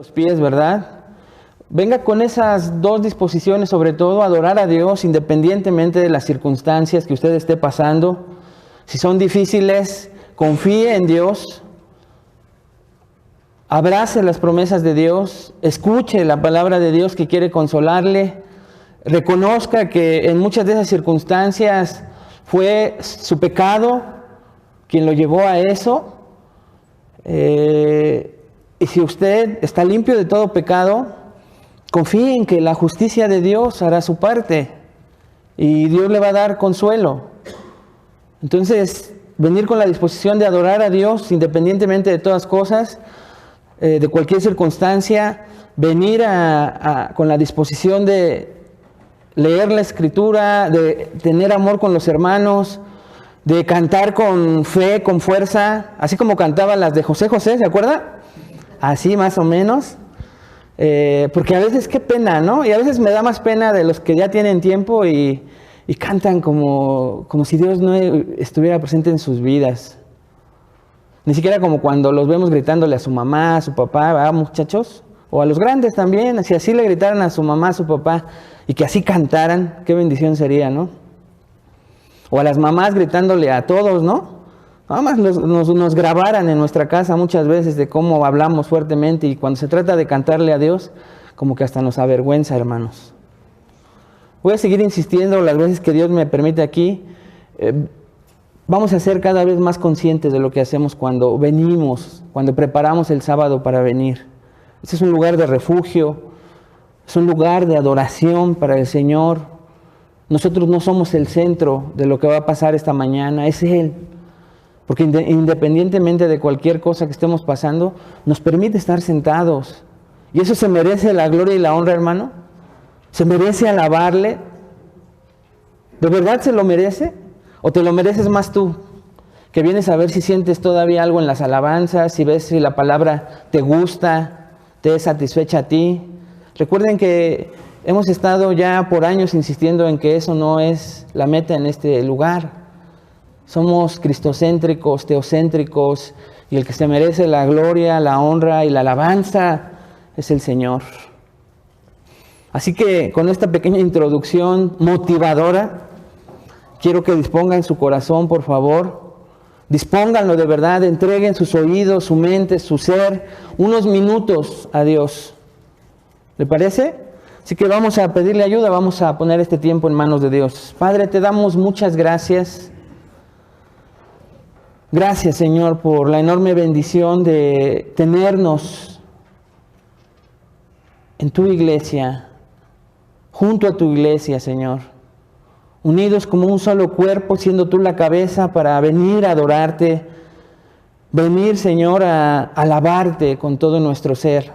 Los pies, ¿verdad? Venga con esas dos disposiciones, sobre todo adorar a Dios independientemente de las circunstancias que usted esté pasando. Si son difíciles, confíe en Dios, abrace las promesas de Dios, escuche la palabra de Dios que quiere consolarle, reconozca que en muchas de esas circunstancias fue su pecado quien lo llevó a eso. Y si usted está limpio de todo pecado, confíe en que la justicia de Dios hará su parte y Dios le va a dar consuelo. Entonces, venir con la disposición de adorar a Dios independientemente de todas cosas, de cualquier circunstancia, venir con la disposición de leer la Escritura, de tener amor con los hermanos, de cantar con fe, con fuerza, así como cantaban las de José José, ¿se acuerda? Así más o menos, porque a veces qué pena, ¿no? Y a veces me da más pena de los que ya tienen tiempo y cantan como si Dios no estuviera presente en sus vidas. Ni siquiera como cuando los vemos gritándole a su mamá, a su papá, ¿verdad, muchachos? O a los grandes también, si así le gritaran a su mamá, a su papá, y que así cantaran, qué bendición sería, ¿no? O a las mamás gritándole a todos, ¿no? Nada más nos grabaran en nuestra casa muchas veces de cómo hablamos fuertemente y cuando se trata de cantarle a Dios, como que hasta nos avergüenza, hermanos. Voy a seguir insistiendo las veces que Dios me permite aquí. Vamos a ser cada vez más conscientes de lo que hacemos cuando venimos, cuando preparamos el sábado para venir. Este es un lugar de refugio, es un lugar de adoración para el Señor. Nosotros no somos el centro de lo que va a pasar esta mañana, es Él. Porque independientemente de cualquier cosa que estemos pasando, nos permite estar sentados. Y eso se merece la gloria y la honra, hermano. Se merece alabarle. ¿De verdad se lo merece? ¿O te lo mereces más tú? Que vienes a ver si sientes todavía algo en las alabanzas, si ves si la palabra te gusta, te es satisfecha a ti. Recuerden que hemos estado ya por años insistiendo en que eso no es la meta en este lugar. Somos cristocéntricos, teocéntricos, y el que se merece la gloria, la honra y la alabanza es el Señor. Así que con esta pequeña introducción motivadora, quiero que dispongan su corazón, por favor. Dispónganlo de verdad, entreguen sus oídos, su mente, su ser, unos minutos a Dios. ¿Le parece? Así que vamos a pedirle ayuda, vamos a poner este tiempo en manos de Dios. Padre, te damos muchas gracias. Gracias, Señor, por la enorme bendición de tenernos en tu iglesia, junto a tu iglesia, Señor, unidos como un solo cuerpo, siendo tú la cabeza para venir a adorarte, venir, Señor, a alabarte con todo nuestro ser.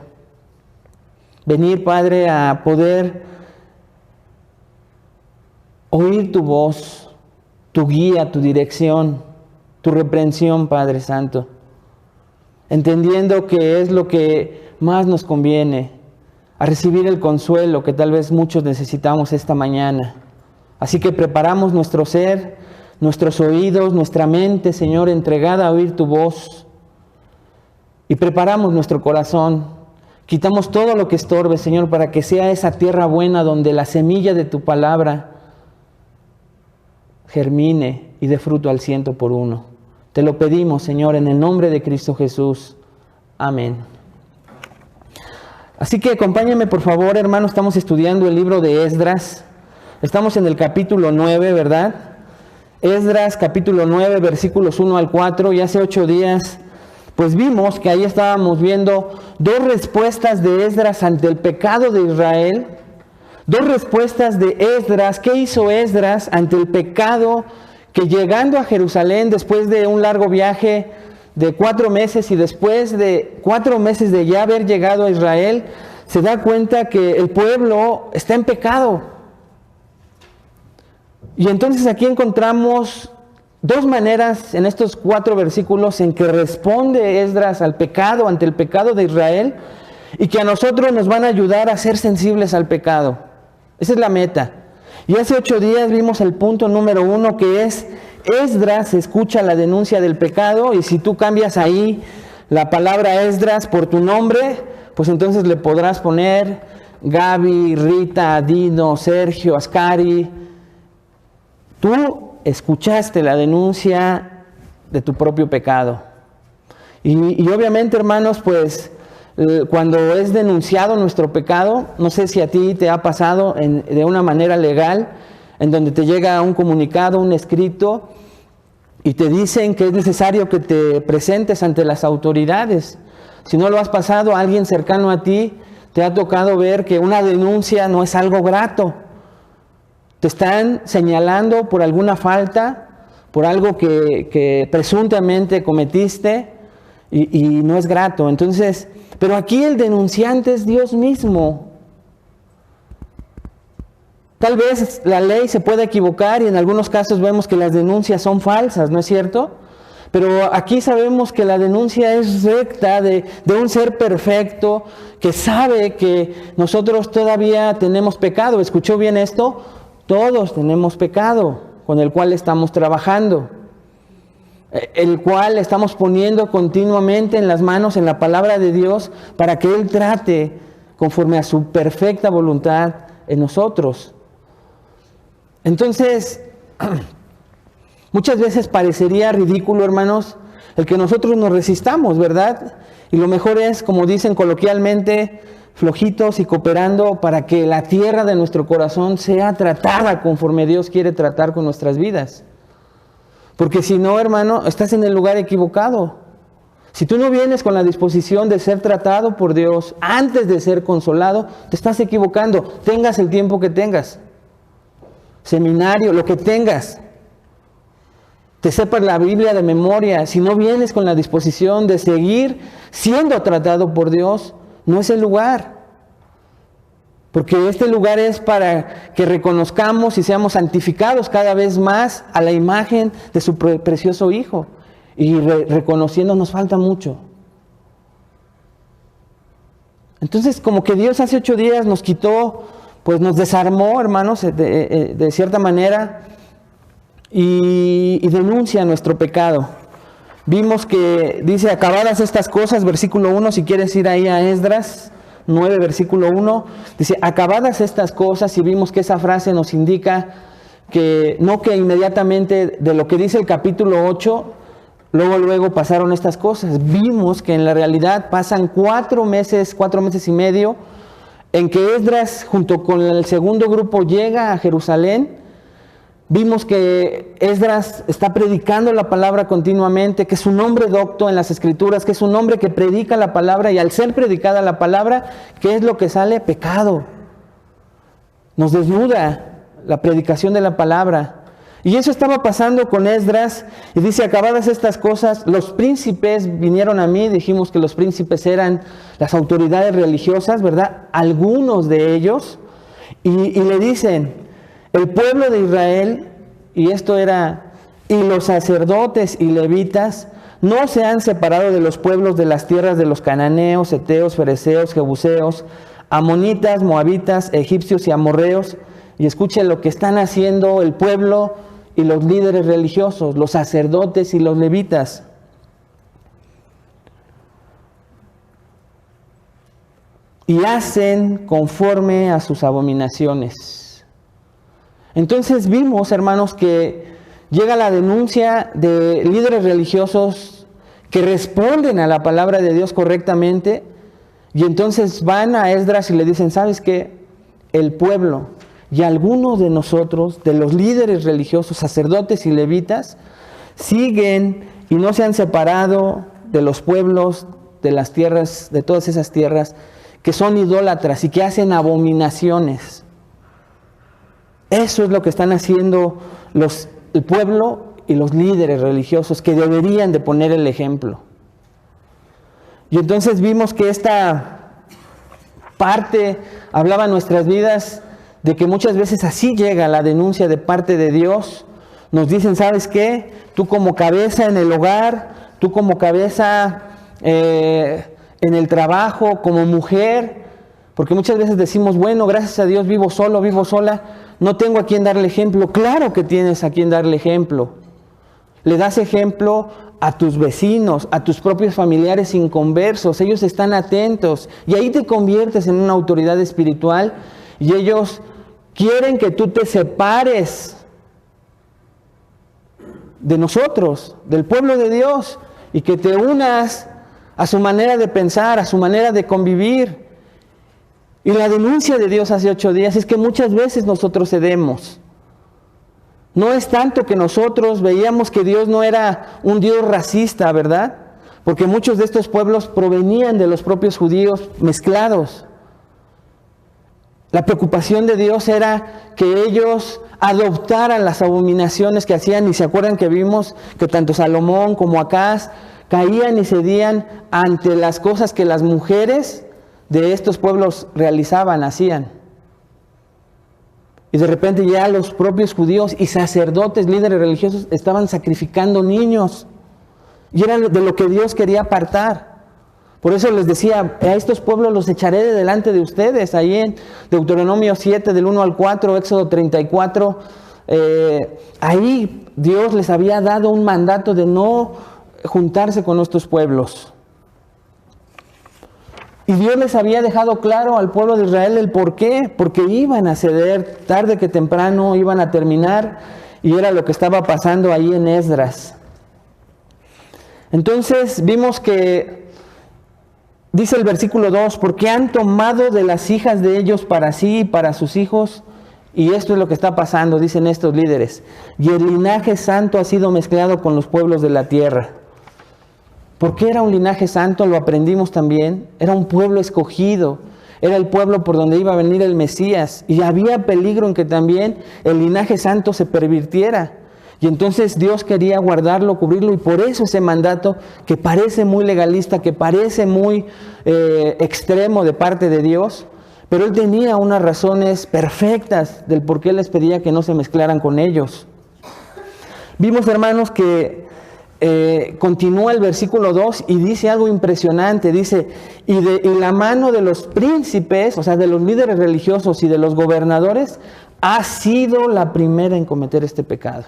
Venir, Padre, a poder oír tu voz, tu guía, tu dirección, tu reprensión, Padre Santo, entendiendo que es lo que más nos conviene, a recibir el consuelo que tal vez muchos necesitamos esta mañana. Así que preparamos nuestro ser, nuestros oídos, nuestra mente, Señor, entregada a oír tu voz, y preparamos nuestro corazón. Quitamos todo lo que estorbe, Señor, para que sea esa tierra buena donde la semilla de tu palabra germine y dé fruto al 100%. Te lo pedimos, Señor, en el nombre de Cristo Jesús. Amén. Así que acompáñenme, por favor, hermano. Estamos estudiando el libro de Esdras. Estamos en el capítulo 9, ¿verdad? Esdras, capítulo 9, versículos 1 al 4. Y hace 8 días, pues vimos que ahí estábamos viendo dos respuestas de Esdras ante el pecado de Israel. Dos respuestas de Esdras. ¿Qué hizo Esdras ante el pecado? Que llegando a Jerusalén, después de un largo viaje de 4 meses y después de 4 meses de ya haber llegado a Israel, se da cuenta que el pueblo está en pecado. Y entonces aquí encontramos dos maneras en estos 4 versículos en que responde Esdras al pecado, ante el pecado de Israel, y que a nosotros nos van a ayudar a ser sensibles al pecado. Esa es la meta. Y hace 8 días vimos el punto número 1, que es Esdras escucha la denuncia del pecado, y si tú cambias ahí la palabra Esdras por tu nombre, pues entonces le podrás poner Gaby, Rita, Dino, Sergio, Ascari. Tú escuchaste la denuncia de tu propio pecado. Y obviamente, hermanos, pues cuando es denunciado nuestro pecado, no sé si a ti te ha pasado de una manera legal, en donde te llega un comunicado, un escrito, y te dicen que es necesario que te presentes ante las autoridades. Si no lo has pasado, alguien cercano a ti te ha tocado ver que una denuncia no es algo grato. Te están señalando por alguna falta, por algo que presuntamente cometiste y no es grato. Entonces, pero aquí el denunciante es Dios mismo. Tal vez la ley se puede equivocar y en algunos casos vemos que las denuncias son falsas, ¿no es cierto? Pero aquí sabemos que la denuncia es recta de un ser perfecto que sabe que nosotros todavía tenemos pecado. ¿Escuchó bien esto? Todos tenemos pecado con el cual estamos trabajando, el cual estamos poniendo continuamente en las manos, en la palabra de Dios, para que Él trate conforme a su perfecta voluntad en nosotros. Entonces, muchas veces parecería ridículo, hermanos, el que nosotros nos resistamos, ¿verdad? Y lo mejor es, como dicen coloquialmente, flojitos y cooperando para que la tierra de nuestro corazón sea tratada conforme Dios quiere tratar con nuestras vidas. Porque si no, hermano, estás en el lugar equivocado. Si tú no vienes con la disposición de ser tratado por Dios antes de ser consolado, te estás equivocando. Tengas el tiempo que tengas. Seminario, lo que tengas. Te sepas la Biblia de memoria. Si no vienes con la disposición de seguir siendo tratado por Dios, no es el lugar. Porque este lugar es para que reconozcamos y seamos santificados cada vez más a la imagen de su precioso Hijo. Y reconociendo nos falta mucho. Entonces, como que Dios hace 8 días nos quitó, pues nos desarmó, hermanos, de cierta manera, y denuncia nuestro pecado. Vimos que dice, acabadas estas cosas, versículo 1, si quieres ir ahí a Esdras 9, versículo 1, dice, acabadas estas cosas, y vimos que esa frase nos indica que no que inmediatamente de lo que dice el capítulo 8, luego pasaron estas cosas. Vimos que en la realidad pasan 4 meses y medio, en que Esdras junto con el segundo grupo llega a Jerusalén. Vimos que Esdras está predicando la palabra continuamente, que es un hombre docto en las Escrituras, que es un hombre que predica la palabra, y al ser predicada la palabra, ¿qué es lo que sale? Pecado. Nos desnuda la predicación de la palabra. Y eso estaba pasando con Esdras, y dice, acabadas estas cosas, los príncipes vinieron a mí. Dijimos que los príncipes eran las autoridades religiosas, ¿verdad? Algunos de ellos, y le dicen, el pueblo de Israel, y esto era, y los sacerdotes y levitas, no se han separado de los pueblos de las tierras de los cananeos, heteos, fereceos, jebuseos, amonitas, moabitas, egipcios y amorreos. Y escuchen lo que están haciendo el pueblo y los líderes religiosos, los sacerdotes y los levitas. Y hacen conforme a sus abominaciones. Entonces vimos, hermanos, que llega la denuncia de líderes religiosos que responden a la palabra de Dios correctamente, y entonces van a Esdras y le dicen, ¿sabes qué? El pueblo y algunos de nosotros, de los líderes religiosos, sacerdotes y levitas, siguen y no se han separado de los pueblos, de las tierras, de todas esas tierras que son idólatras y que hacen abominaciones. Eso es lo que están haciendo el pueblo y los líderes religiosos, que deberían de poner el ejemplo. Y entonces vimos que esta parte hablaba en nuestras vidas de que muchas veces así llega la denuncia de parte de Dios. Nos dicen, ¿sabes qué? Tú como cabeza en el hogar, tú como cabeza en el trabajo, como mujer, porque muchas veces decimos, bueno, gracias a Dios vivo solo, vivo sola, no tengo a quien darle ejemplo. Claro que tienes a quien darle ejemplo. Le das ejemplo a tus vecinos, a tus propios familiares inconversos. Ellos están atentos y ahí te conviertes en una autoridad espiritual y ellos quieren que tú te separes de nosotros, del pueblo de Dios, y que te unas a su manera de pensar, a su manera de convivir. Y la denuncia de Dios hace 8 días es que muchas veces nosotros cedemos. No es tanto que nosotros veíamos que Dios no era un Dios racista, ¿verdad? Porque muchos de estos pueblos provenían de los propios judíos mezclados. La preocupación de Dios era que ellos adoptaran las abominaciones que hacían, y se acuerdan que vimos que tanto Salomón como Acaz caían y cedían ante las cosas que las mujeres de estos pueblos realizaban, hacían. Y de repente ya los propios judíos y sacerdotes, líderes religiosos, estaban sacrificando niños. Y era de lo que Dios quería apartar. Por eso les decía, a estos pueblos los echaré de delante de ustedes. Ahí en Deuteronomio 7, del 1 al 4, Éxodo 34, ahí Dios les había dado un mandato de no juntarse con estos pueblos. Y Dios les había dejado claro al pueblo de Israel el por qué, porque iban a ceder, tarde que temprano iban a terminar, y era lo que estaba pasando ahí en Esdras. Entonces vimos que dice el versículo 2, porque han tomado de las hijas de ellos para sí y para sus hijos, y esto es lo que está pasando, dicen estos líderes, y el linaje santo ha sido mezclado con los pueblos de la tierra. ¿Por qué era un linaje santo? Lo aprendimos también. Era un pueblo escogido. Era el pueblo por donde iba a venir el Mesías. Y había peligro en que también el linaje santo se pervirtiera. Y entonces Dios quería guardarlo, cubrirlo. Y por eso ese mandato que parece muy legalista, que parece muy extremo de parte de Dios. Pero Él tenía unas razones perfectas del por qué les pedía que no se mezclaran con ellos. Vimos, hermanos, que continúa el versículo 2 y dice algo impresionante. Dice, y la mano de los príncipes, o sea, de los líderes religiosos y de los gobernadores, ha sido la primera en cometer este pecado.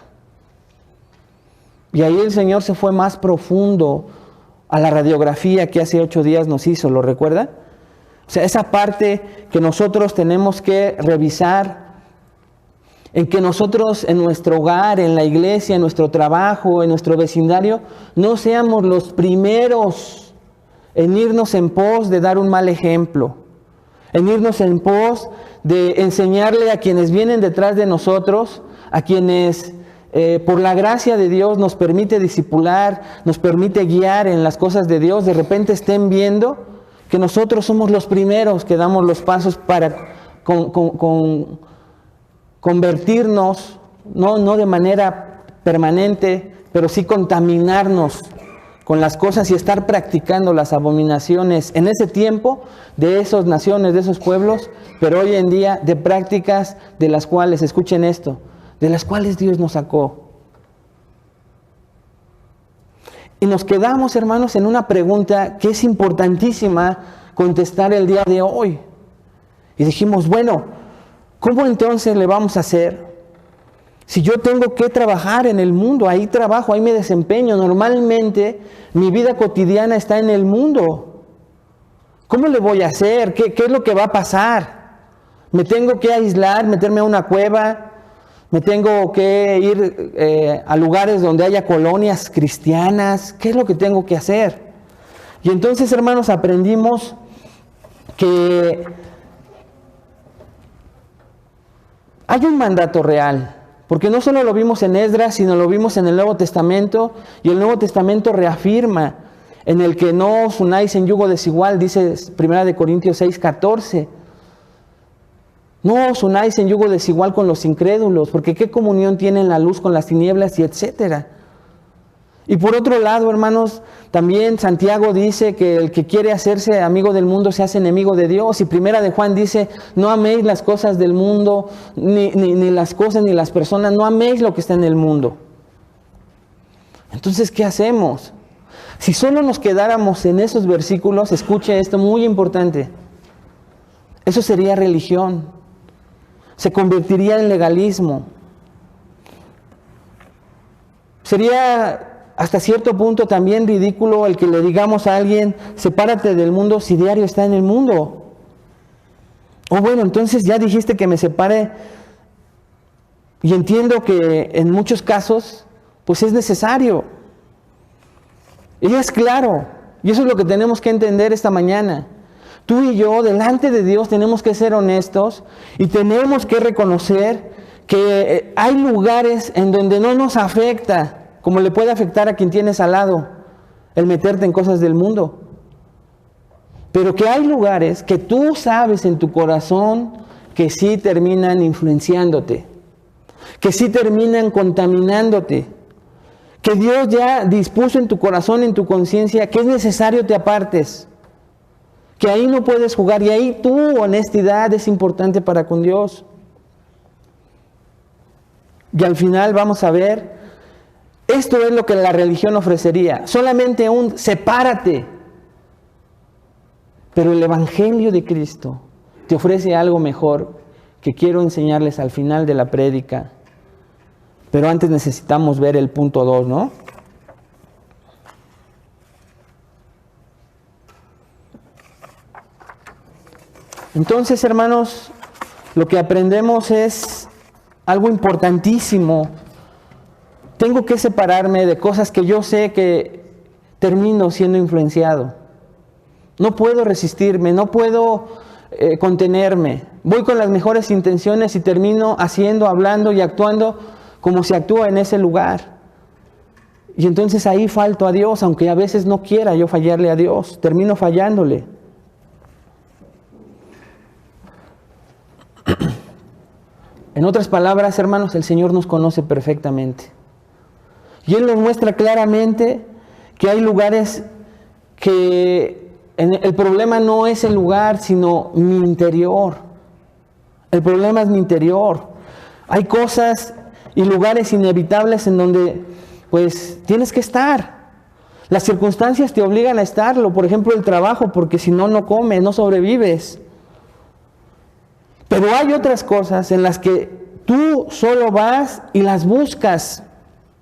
Y ahí el Señor se fue más profundo a la radiografía que hace 8 días nos hizo, ¿lo recuerda? O sea, esa parte que nosotros tenemos que revisar, en que nosotros en nuestro hogar, en la iglesia, en nuestro trabajo, en nuestro vecindario, no seamos los primeros en irnos en pos de dar un mal ejemplo, en irnos en pos de enseñarle a quienes vienen detrás de nosotros, a quienes por la gracia de Dios nos permite discipular, nos permite guiar en las cosas de Dios, de repente estén viendo que nosotros somos los primeros que damos los pasos para convertirnos, no de manera permanente, pero sí contaminarnos con las cosas y estar practicando las abominaciones en ese tiempo de esas naciones, de esos pueblos, pero hoy en día de prácticas de las cuales, escuchen esto, de las cuales Dios nos sacó. Y nos quedamos, hermanos, en una pregunta que es importantísima contestar el día de hoy. Y dijimos, bueno, ¿cómo entonces le vamos a hacer? Si yo tengo que trabajar en el mundo, ahí trabajo, ahí me desempeño. Normalmente mi vida cotidiana está en el mundo. ¿Cómo le voy a hacer? ¿Qué es lo que va a pasar? ¿Me tengo que aislar, meterme a una cueva? ¿Me tengo que ir a lugares donde haya colonias cristianas? ¿Qué es lo que tengo que hacer? Y entonces, hermanos, aprendimos que hay un mandato real, porque no solo lo vimos en Esdras, sino lo vimos en el Nuevo Testamento, y el Nuevo Testamento reafirma en el que no os unáis en yugo desigual, dice 1 Corintios 6:14. No os unáis en yugo desigual con los incrédulos, porque qué comunión tienen la luz con las tinieblas, y etcétera. Y por otro lado, hermanos, también Santiago dice que el que quiere hacerse amigo del mundo se hace enemigo de Dios. Y 1 de Juan dice, no améis las cosas del mundo, ni las cosas ni las personas, no améis lo que está en el mundo. Entonces, ¿qué hacemos? Si solo nos quedáramos en esos versículos, escuche esto, muy importante. Eso sería religión. Se convertiría en legalismo. Sería hasta cierto punto también ridículo el que le digamos a alguien, sepárate del mundo si diario está en el mundo. O bueno, entonces ya dijiste que me separe, y entiendo que en muchos casos, pues es necesario. Y es claro, y eso es lo que tenemos que entender esta mañana. Tú y yo, delante de Dios, tenemos que ser honestos y tenemos que reconocer que hay lugares en donde no nos afecta, como le puede afectar a quien tienes al lado, el meterte en cosas del mundo. Pero que hay lugares que tú sabes en tu corazón que sí terminan influenciándote, que sí terminan contaminándote, que Dios ya dispuso en tu corazón, en tu conciencia, que es necesario te apartes, que ahí no puedes jugar, y ahí tu honestidad es importante para con Dios. Y al final vamos a ver, esto es lo que la religión ofrecería, solamente un sepárate. Pero el Evangelio de Cristo te ofrece algo mejor que quiero enseñarles al final de la prédica. Pero antes necesitamos ver el punto 2, ¿no? Entonces, hermanos, lo que aprendemos es algo importantísimo. Tengo que separarme de cosas que yo sé que termino siendo influenciado. No puedo resistirme, no puedo contenerme. Voy con las mejores intenciones y termino haciendo, hablando y actuando como se actúa en ese lugar. Y entonces ahí falto a Dios, aunque a veces no quiera yo fallarle a Dios, termino fallándole. En otras palabras, hermanos, el Señor nos conoce perfectamente. Y Él nos muestra claramente que hay lugares que el problema no es el lugar, sino mi interior. El problema es mi interior. Hay cosas y lugares inevitables en donde, pues, tienes que estar. Las circunstancias te obligan a estarlo. Por ejemplo, el trabajo, porque si no, no comes, no sobrevives. Pero hay otras cosas en las que tú solo vas y las buscas.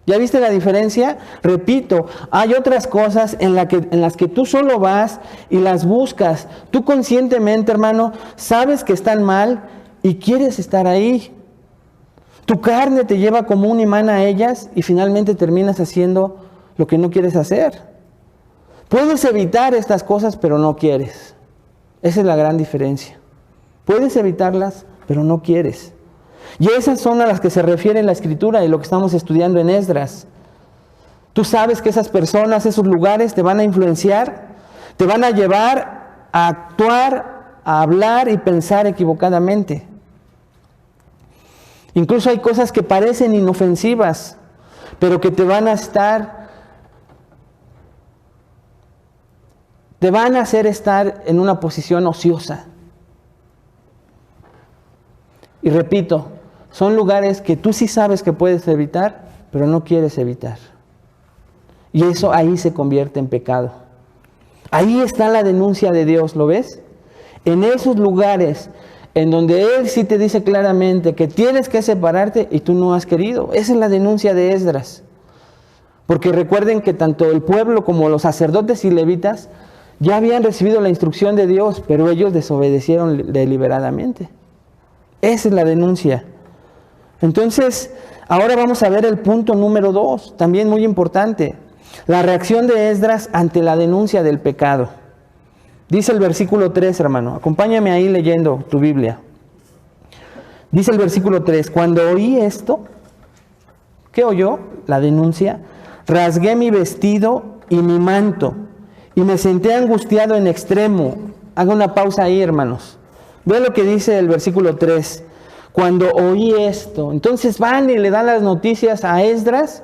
¿Ya viste la diferencia? Repito, hay otras cosas en las que tú solo vas y las buscas. Tú conscientemente, hermano, sabes que están mal y quieres estar ahí. Tu carne te lleva como un imán a ellas y finalmente terminas haciendo lo que no quieres hacer. Puedes evitar estas cosas, pero no quieres. Esa es la gran diferencia. Puedes evitarlas, pero no quieres. Y esas son a las que se refiere la Escritura y lo que estamos estudiando en Esdras. Tú sabes que esas personas, esos lugares te van a influenciar, te van a llevar a actuar, a hablar y pensar equivocadamente. Incluso hay cosas que parecen inofensivas, pero que te van a hacer estar en una posición ociosa. Y repito, son lugares que tú sí sabes que puedes evitar, pero no quieres evitar. Y eso ahí se convierte en pecado. Ahí está la denuncia de Dios, ¿lo ves? En esos lugares en donde Él sí te dice claramente que tienes que separarte y tú no has querido. Esa es la denuncia de Esdras. Porque recuerden que tanto el pueblo como los sacerdotes y levitas ya habían recibido la instrucción de Dios, pero ellos desobedecieron deliberadamente. Esa es la denuncia. Entonces, ahora vamos a ver el punto número 2, también muy importante. La reacción de Esdras ante la denuncia del pecado. Dice el versículo 3, hermano. Acompáñame ahí leyendo tu Biblia. Dice el versículo 3. Cuando oí esto, ¿qué oyó? La denuncia. Rasgué mi vestido y mi manto y me senté angustiado en extremo. Haga una pausa ahí, hermanos. Ve lo que dice el versículo 3. Cuando oí esto, entonces van y le dan las noticias a Esdras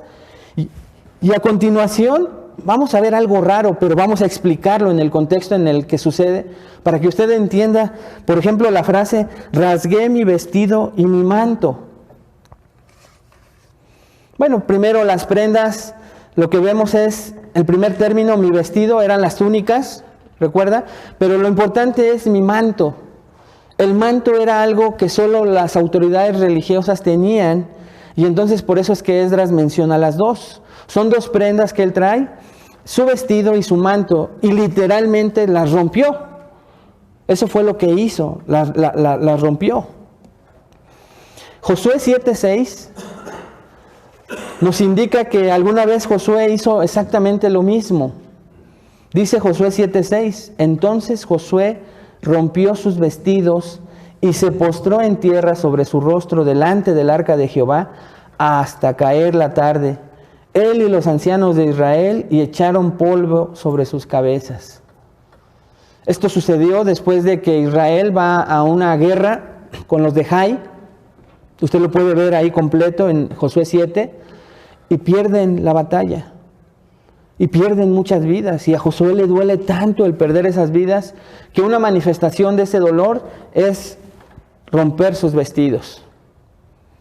y a continuación vamos a ver algo raro, pero vamos a explicarlo en el contexto en el que sucede para que usted entienda, por ejemplo, la frase, rasgué mi vestido y mi manto. Bueno, primero las prendas, lo que vemos es, el primer término, mi vestido, eran las túnicas, ¿recuerda? Pero lo importante es mi manto. El manto era algo que solo las autoridades religiosas tenían Y entonces por eso es que Esdras menciona las dos. Son dos prendas que él trae, su vestido y su manto, y literalmente las rompió. Eso fue lo que hizo, las rompió. Josué 7:6 nos indica que alguna vez Josué hizo exactamente lo mismo. Dice Josué 7:6, entonces Josué rompió sus vestidos y se postró en tierra sobre su rostro delante del arca de Jehová hasta caer la tarde, él y los ancianos de Israel, y echaron polvo sobre sus cabezas. Esto sucedió después de que Israel va a una guerra con los de Jai. Usted lo puede ver ahí completo en Josué 7, y pierden la batalla. Y pierden muchas vidas, y a Josué le duele tanto el perder esas vidas, que una manifestación de ese dolor es romper sus vestidos.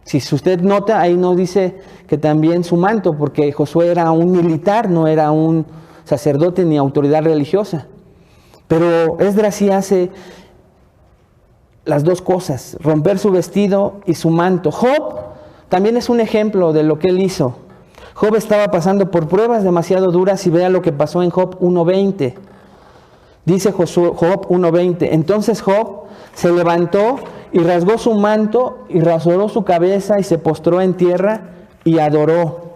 Si usted nota, ahí nos dice que también su manto, porque Josué era un militar, no era un sacerdote ni autoridad religiosa. Pero Esdras sí hace las dos cosas, romper su vestido y su manto. Job también es un ejemplo de lo que él hizo. Job estaba pasando por pruebas demasiado duras, y vea lo que pasó en Job 1:20. Dice Job 1:20, entonces Job se levantó y rasgó su manto y rasuró su cabeza y se postró en tierra y adoró.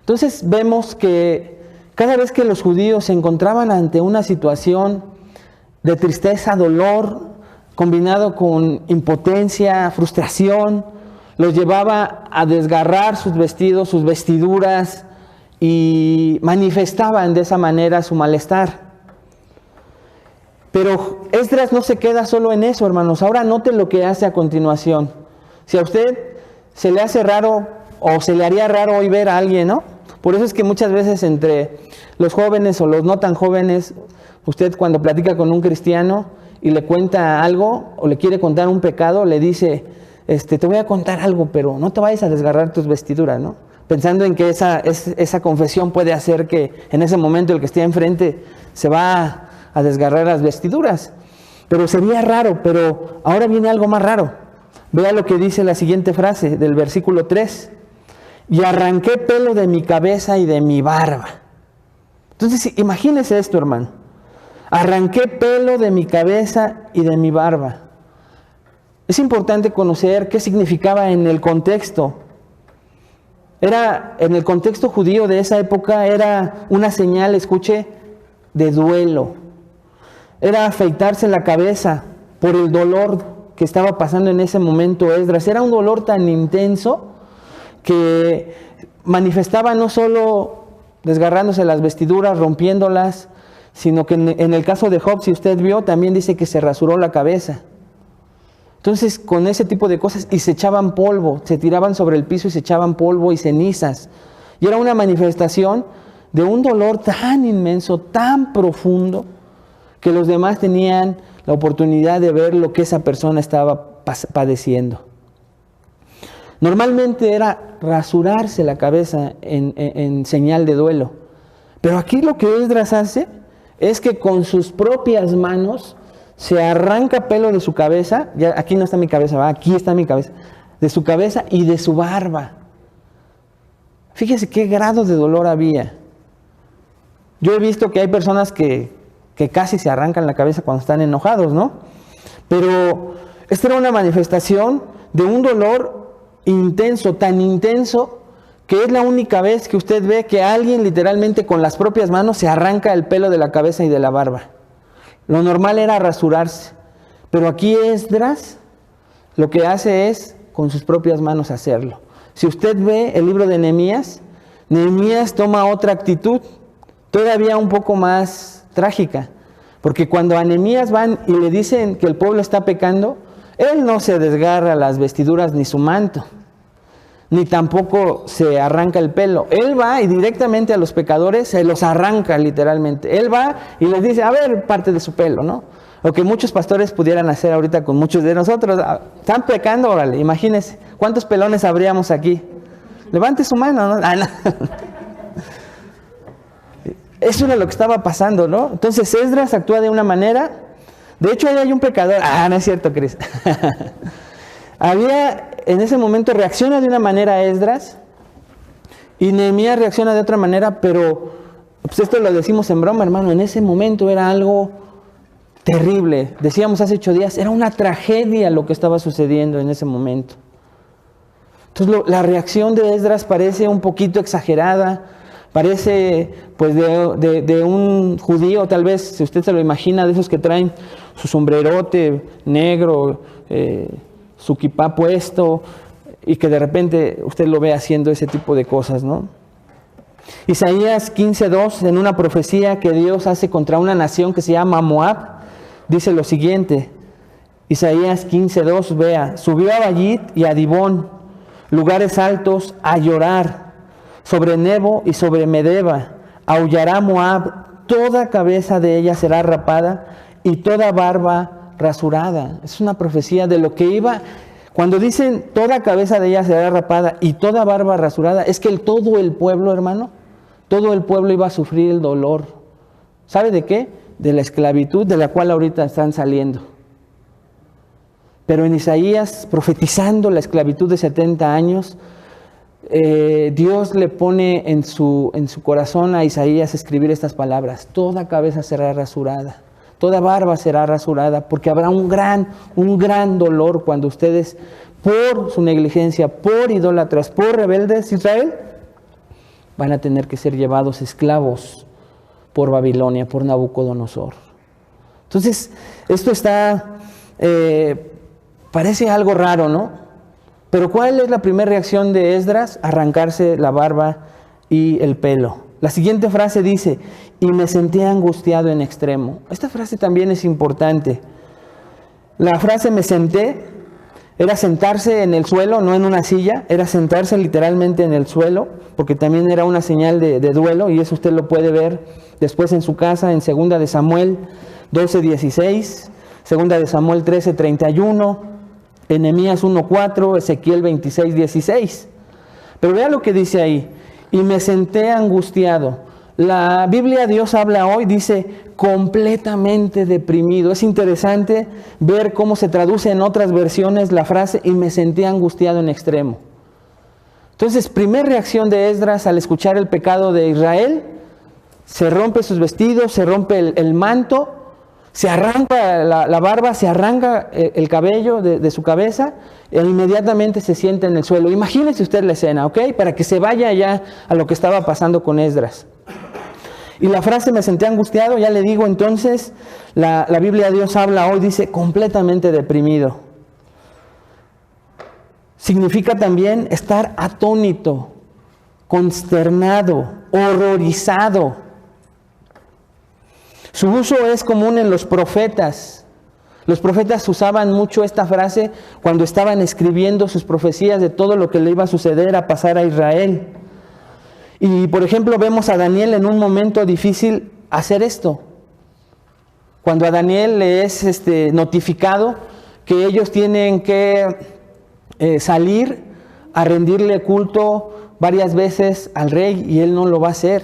Entonces vemos que cada vez que los judíos se encontraban ante una situación de tristeza, dolor, combinado con impotencia, frustración, los llevaba a desgarrar sus vestidos, sus vestiduras, y manifestaban de esa manera su malestar. Pero Esdras no se queda solo en eso, hermanos. Ahora note lo que hace a continuación. Si a usted se le hace raro, o se le haría raro hoy ver a alguien, ¿no? Por eso es que muchas veces entre los jóvenes o los no tan jóvenes, usted cuando platica con un cristiano y le cuenta algo, o le quiere contar un pecado, le dice, te voy a contar algo, pero no te vayas a desgarrar tus vestiduras, ¿no? Pensando en que esa confesión puede hacer que en ese momento el que esté enfrente se va a desgarrar las vestiduras. Pero sería raro, pero ahora viene algo más raro. Vea lo que dice la siguiente frase del versículo 3. Y arranqué pelo de mi cabeza y de mi barba. Entonces, imagínese esto, hermano. Arranqué pelo de mi cabeza y de mi barba. Es importante conocer qué significaba en el contexto. En el contexto judío de esa época, era una señal, escuche, de duelo. Era afeitarse la cabeza por el dolor que estaba pasando en ese momento Esdras. Era un dolor tan intenso que manifestaba no solo desgarrándose las vestiduras, rompiéndolas, sino que en el caso de Job, si usted vio, también dice que se rasuró la cabeza. Entonces, con ese tipo de cosas, y se echaban polvo, se tiraban sobre el piso y se echaban polvo y cenizas. Y era una manifestación de un dolor tan inmenso, tan profundo, que los demás tenían la oportunidad de ver lo que esa persona estaba padeciendo. Normalmente era rasurarse la cabeza en señal de duelo. Pero aquí lo que Esdras hace es que con sus propias manos se arranca pelo de su cabeza. Ya aquí no está mi cabeza, ¿va? Aquí está mi cabeza. De su cabeza y de su barba. Fíjese qué grado de dolor había. Yo he visto que hay personas que casi se arrancan la cabeza cuando están enojados, ¿no? Pero esta era una manifestación de un dolor intenso, tan intenso, que es la única vez que usted ve que alguien literalmente con las propias manos se arranca el pelo de la cabeza y de la barba. Lo normal era rasurarse, pero aquí Esdras lo que hace es con sus propias manos hacerlo. Si usted ve el libro de Nehemías, Nehemías toma otra actitud, todavía un poco más trágica, porque cuando a Nehemías van y le dicen que el pueblo está pecando, él no se desgarra las vestiduras ni su manto, ni tampoco se arranca el pelo. Él va y directamente a los pecadores se los arranca literalmente. Él va y les dice, a ver, parte de su pelo, ¿no? Lo que muchos pastores pudieran hacer ahorita con muchos de nosotros. Están pecando, órale, imagínense, ¿cuántos pelones habríamos aquí? Levante su mano, ¿no? No. Eso era lo que estaba pasando, ¿no? Entonces Esdras actúa de una manera. De hecho, ahí hay un pecador. No es cierto, Cris. Había en ese momento reacciona de una manera Esdras y Nehemías reacciona de otra manera, pero pues esto lo decimos en broma, hermano, en ese momento era algo terrible. Decíamos hace 8 días, era una tragedia lo que estaba sucediendo en ese momento. Entonces la reacción de Esdras parece un poquito exagerada, parece pues de un judío, tal vez, si usted se lo imagina, de esos que traen su sombrerote negro, su kipá puesto, y que de repente usted lo ve haciendo ese tipo de cosas, ¿no? Isaías 15:2, en una profecía que Dios hace contra una nación que se llama Moab, dice lo siguiente, Isaías 15:2, vea, subió a Bayit y a Dibón, lugares altos, a llorar, sobre Nebo y sobre Medeba, aullará Moab, toda cabeza de ella será rapada y toda barba rasurada. Es una profecía de lo que iba. Cuando dicen toda cabeza de ella será rapada y toda barba rasurada, es que todo el pueblo, hermano, todo el pueblo iba a sufrir el dolor. ¿Sabe de qué? De la esclavitud de la cual ahorita están saliendo. Pero en Isaías, profetizando la esclavitud de 70 años, Dios le pone en su corazón a Isaías escribir estas palabras: toda cabeza será rasurada, toda barba será rasurada, porque habrá un gran dolor cuando ustedes, por su negligencia, por idólatras, por rebeldes, Israel, van a tener que ser llevados esclavos por Babilonia, por Nabucodonosor. Entonces, esto está, parece algo raro, ¿no? Pero ¿cuál es la primera reacción de Esdras? Arrancarse la barba y el pelo. La siguiente frase dice, y me sentí angustiado en extremo. Esta frase también es importante. La frase me senté era sentarse en el suelo, no en una silla, era sentarse literalmente en el suelo, porque también era una señal de duelo, y eso usted lo puede ver después en su casa, en 2 de Samuel 12:16, 2 de Samuel 13:31, en Nehemías 1:4, Ezequiel 26:16. Pero vea lo que dice ahí, y me senté angustiado. La Biblia Dios habla hoy, dice completamente deprimido. Es interesante ver cómo se traduce en otras versiones la frase, y me sentí angustiado en extremo. Entonces, primera reacción de Esdras al escuchar el pecado de Israel, se rompe sus vestidos, se rompe el manto, se arranca la barba, se arranca el cabello de su cabeza e inmediatamente se sienta en el suelo. Imagínese usted la escena, ¿ok? Para que se vaya ya a lo que estaba pasando con Esdras. Y la frase me sentí angustiado, ya le digo, entonces la Biblia Dios habla hoy, dice completamente deprimido. Significa también estar atónito, consternado, horrorizado. Su uso es común en los profetas. Los profetas usaban mucho esta frase cuando estaban escribiendo sus profecías de todo lo que le iba a suceder, a pasar a Israel. Y por ejemplo vemos a Daniel en un momento difícil hacer esto. Cuando a Daniel le es notificado que ellos tienen que salir a rendirle culto varias veces al rey, y él no lo va a hacer.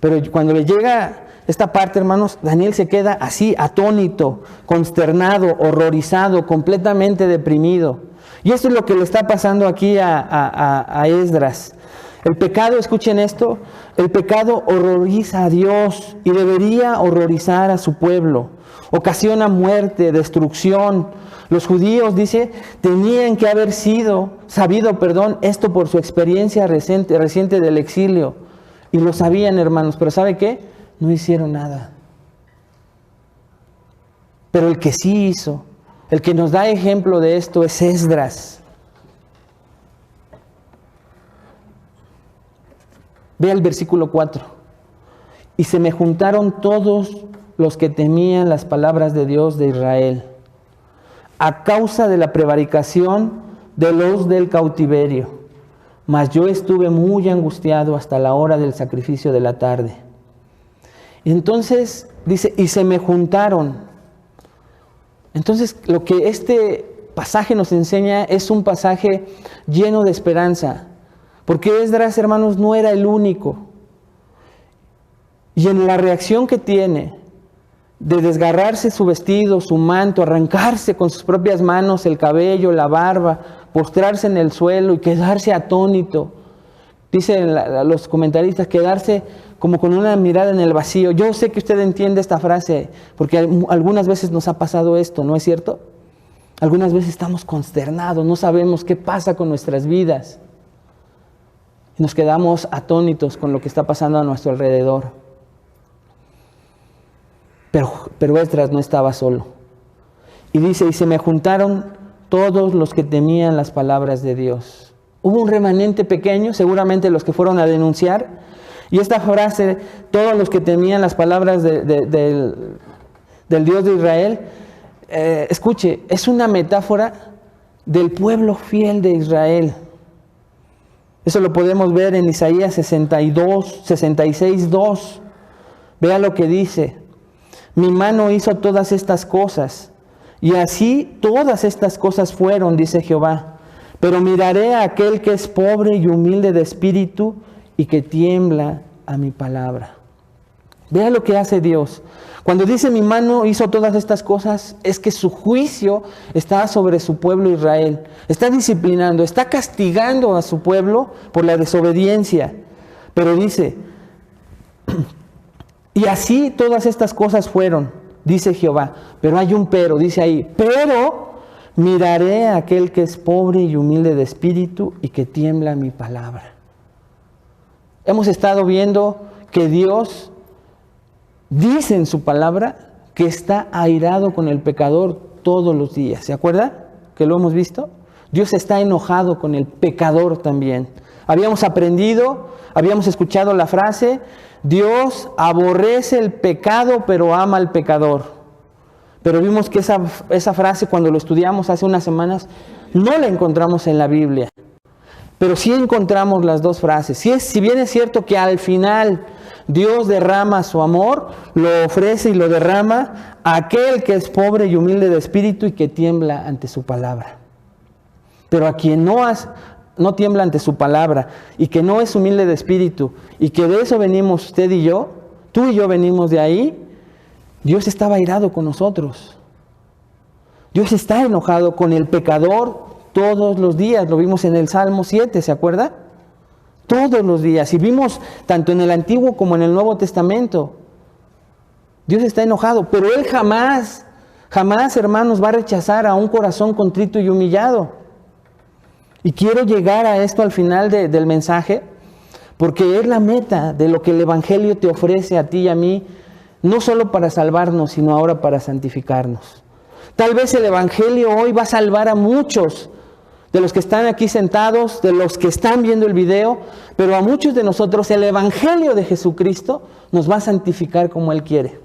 Pero cuando le llega esta parte, hermanos, Daniel se queda así, atónito, consternado, horrorizado, completamente deprimido. Y esto es lo que le está pasando aquí a Esdras. El pecado, escuchen esto, el pecado horroriza a Dios y debería horrorizar a su pueblo. Ocasiona muerte, destrucción. Los judíos, dice, tenían que haber sabido esto por su experiencia reciente del exilio. Y lo sabían, hermanos, pero ¿sabe qué? No hicieron nada. Pero el que sí hizo, el que nos da ejemplo de esto es Esdras. Vea el versículo 4. Y se me juntaron todos los que temían las palabras de Dios de Israel, a causa de la prevaricación de los del cautiverio. Mas yo estuve muy angustiado hasta la hora del sacrificio de la tarde. Y entonces dice, y se me juntaron. Entonces lo que este pasaje nos enseña es un pasaje lleno de esperanza. Porque Esdras, hermanos, no era el único. Y en la reacción que tiene de desgarrarse su vestido, su manto, arrancarse con sus propias manos el cabello, la barba, postrarse en el suelo y quedarse atónito. Dicen los comentaristas, quedarse como con una mirada en el vacío. Yo sé que usted entiende esta frase, porque algunas veces nos ha pasado esto, ¿no es cierto? Algunas veces estamos consternados, no sabemos qué pasa con nuestras vidas. Nos quedamos atónitos con lo que está pasando a nuestro alrededor. Pero Esdras no estaba solo. Y dice, y se me juntaron todos los que temían las palabras de Dios. Hubo un remanente pequeño, seguramente los que fueron a denunciar. Y esta frase, todos los que temían las palabras del Dios de Israel, escuche, es una metáfora del pueblo fiel de Israel. Eso lo podemos ver en Isaías 66:2. Vea lo que dice. Mi mano hizo todas estas cosas, y así todas estas cosas fueron, dice Jehová. Pero miraré a aquel que es pobre y humilde de espíritu y que tiembla a mi palabra. Vea lo que hace Dios. Cuando dice mi mano hizo todas estas cosas, es que su juicio está sobre su pueblo Israel. Está disciplinando, está castigando a su pueblo por la desobediencia. Pero dice, y así todas estas cosas fueron, dice Jehová. Pero hay un pero, dice ahí, pero miraré a aquel que es pobre y humilde de espíritu y que tiembla mi palabra. Hemos estado viendo que Dios dice en su palabra que está airado con el pecador todos los días. ¿Se acuerda que lo hemos visto? Dios está enojado con el pecador también. Habíamos aprendido, habíamos escuchado la frase, Dios aborrece el pecado pero ama al pecador. Pero vimos que esa frase cuando lo estudiamos hace unas semanas no la encontramos en la Biblia. Pero sí encontramos las dos frases. Si bien es cierto que al final Dios derrama su amor, lo ofrece y lo derrama a aquel que es pobre y humilde de espíritu y que tiembla ante su palabra. Pero a quien no tiembla ante su palabra y que no es humilde de espíritu y que de eso venimos usted y yo, tú y yo venimos de ahí, Dios estaba airado con nosotros. Dios está enojado con el pecador todos los días. Lo vimos en el Salmo 7, ¿se acuerda? Todos los días. Y vimos tanto en el Antiguo como en el Nuevo Testamento. Dios está enojado, pero Él jamás, hermanos, va a rechazar a un corazón contrito y humillado. Y quiero llegar a esto al final del mensaje, porque es la meta de lo que el Evangelio te ofrece a ti y a mí, no solo para salvarnos, sino ahora para santificarnos. Tal vez el Evangelio hoy va a salvar a muchos de los que están aquí sentados, de los que están viendo el video, pero a muchos de nosotros el Evangelio de Jesucristo nos va a santificar como Él quiere,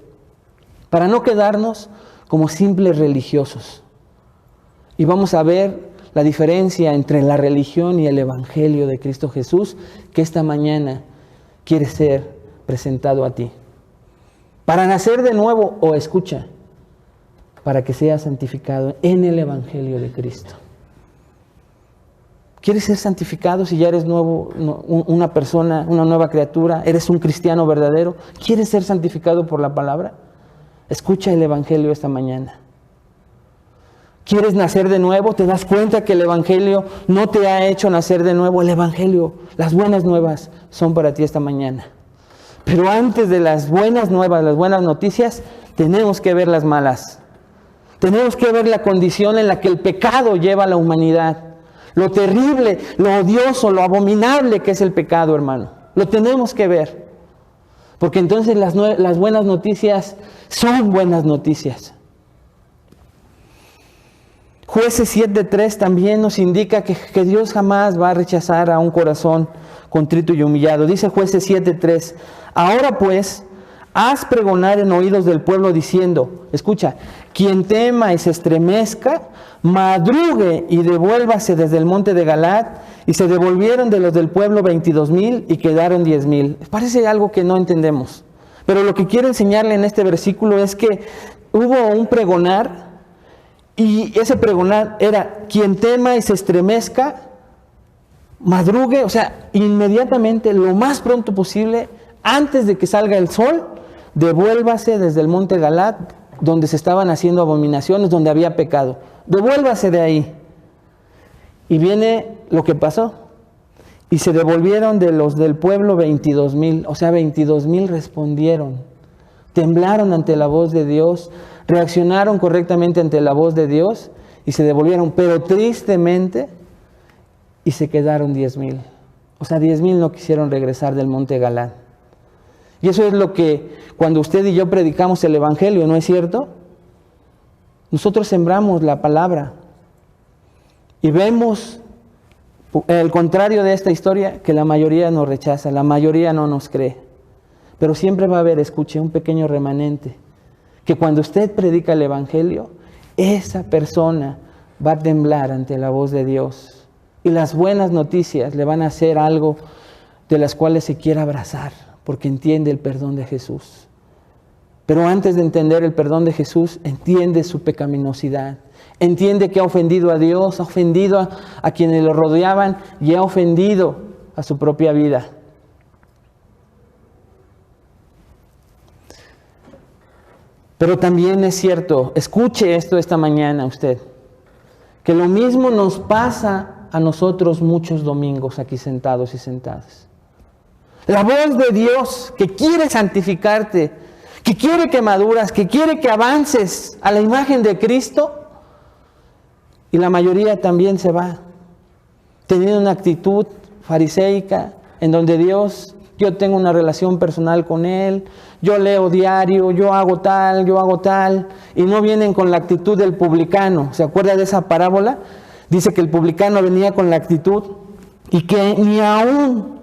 para no quedarnos como simples religiosos. Y vamos a ver la diferencia entre la religión y el Evangelio de Cristo Jesús, que esta mañana quiere ser presentado a ti. Para nacer de nuevo, o escucha, para que seas santificado en el Evangelio de Cristo. ¿Quieres ser santificado si ya eres nuevo, una persona, una nueva criatura? ¿Eres un cristiano verdadero? ¿Quieres ser santificado por la palabra? Escucha el Evangelio esta mañana. ¿Quieres nacer de nuevo? ¿Te das cuenta que el Evangelio no te ha hecho nacer de nuevo? El Evangelio, las buenas nuevas son para ti esta mañana. Pero antes de las buenas nuevas, las buenas noticias, tenemos que ver las malas. Tenemos que ver la condición en la que el pecado lleva a la humanidad. Lo terrible, lo odioso, lo abominable que es el pecado, hermano. Lo tenemos que ver. Porque entonces las buenas noticias son buenas noticias. Jueces 7:3 también nos indica que Dios jamás va a rechazar a un corazón contrito y humillado. Dice Jueces 7:3, ahora pues, haz pregonar en oídos del pueblo diciendo, escucha, quien tema y se estremezca, madrugue y devuélvase desde el monte de Galaad, y se devolvieron de los del pueblo 22,000 y quedaron 10,000. Parece algo que no entendemos, pero lo que quiero enseñarle en este versículo es que hubo un pregonar, y ese pregonar era, quien tema y se estremezca, madrugue, o sea, inmediatamente, lo más pronto posible, antes de que salga el sol, devuélvase desde el monte Galaad, donde se estaban haciendo abominaciones, donde había pecado. Devuélvase de ahí. Y viene lo que pasó. Y se devolvieron de los del pueblo 22,000. O sea, 22,000 respondieron. Temblaron ante la voz de Dios. Reaccionaron correctamente ante la voz de Dios. Y se devolvieron. Pero tristemente, y se quedaron 10,000. O sea, 10,000 no quisieron regresar del monte Galad. Y eso es lo que cuando usted y yo predicamos el Evangelio, ¿no es cierto? Nosotros sembramos la palabra. Y vemos el contrario de esta historia, que la mayoría nos rechaza, la mayoría no nos cree. Pero siempre va a haber, escuche, un pequeño remanente, que cuando usted predica el Evangelio, esa persona va a temblar ante la voz de Dios. Y las buenas noticias le van a hacer algo de las cuales se quiera abrazar, porque entiende el perdón de Jesús. Pero antes de entender el perdón de Jesús, entiende su pecaminosidad. Entiende que ha ofendido a Dios, ha ofendido a quienes lo rodeaban y ha ofendido a su propia vida. Pero también es cierto, escuche esto esta mañana usted, que lo mismo nos pasa a nosotros muchos domingos aquí sentados y sentadas. La voz de Dios que quiere santificarte, que quiere que maduras, que quiere que avances a la imagen de Cristo, y la mayoría también se va, teniendo una actitud fariseica, en donde Dios, yo tengo una relación personal con Él, yo leo diario, yo hago tal, y no vienen con la actitud del publicano. ¿Se acuerda de esa parábola? Dice que el publicano venía con la actitud y que ni aún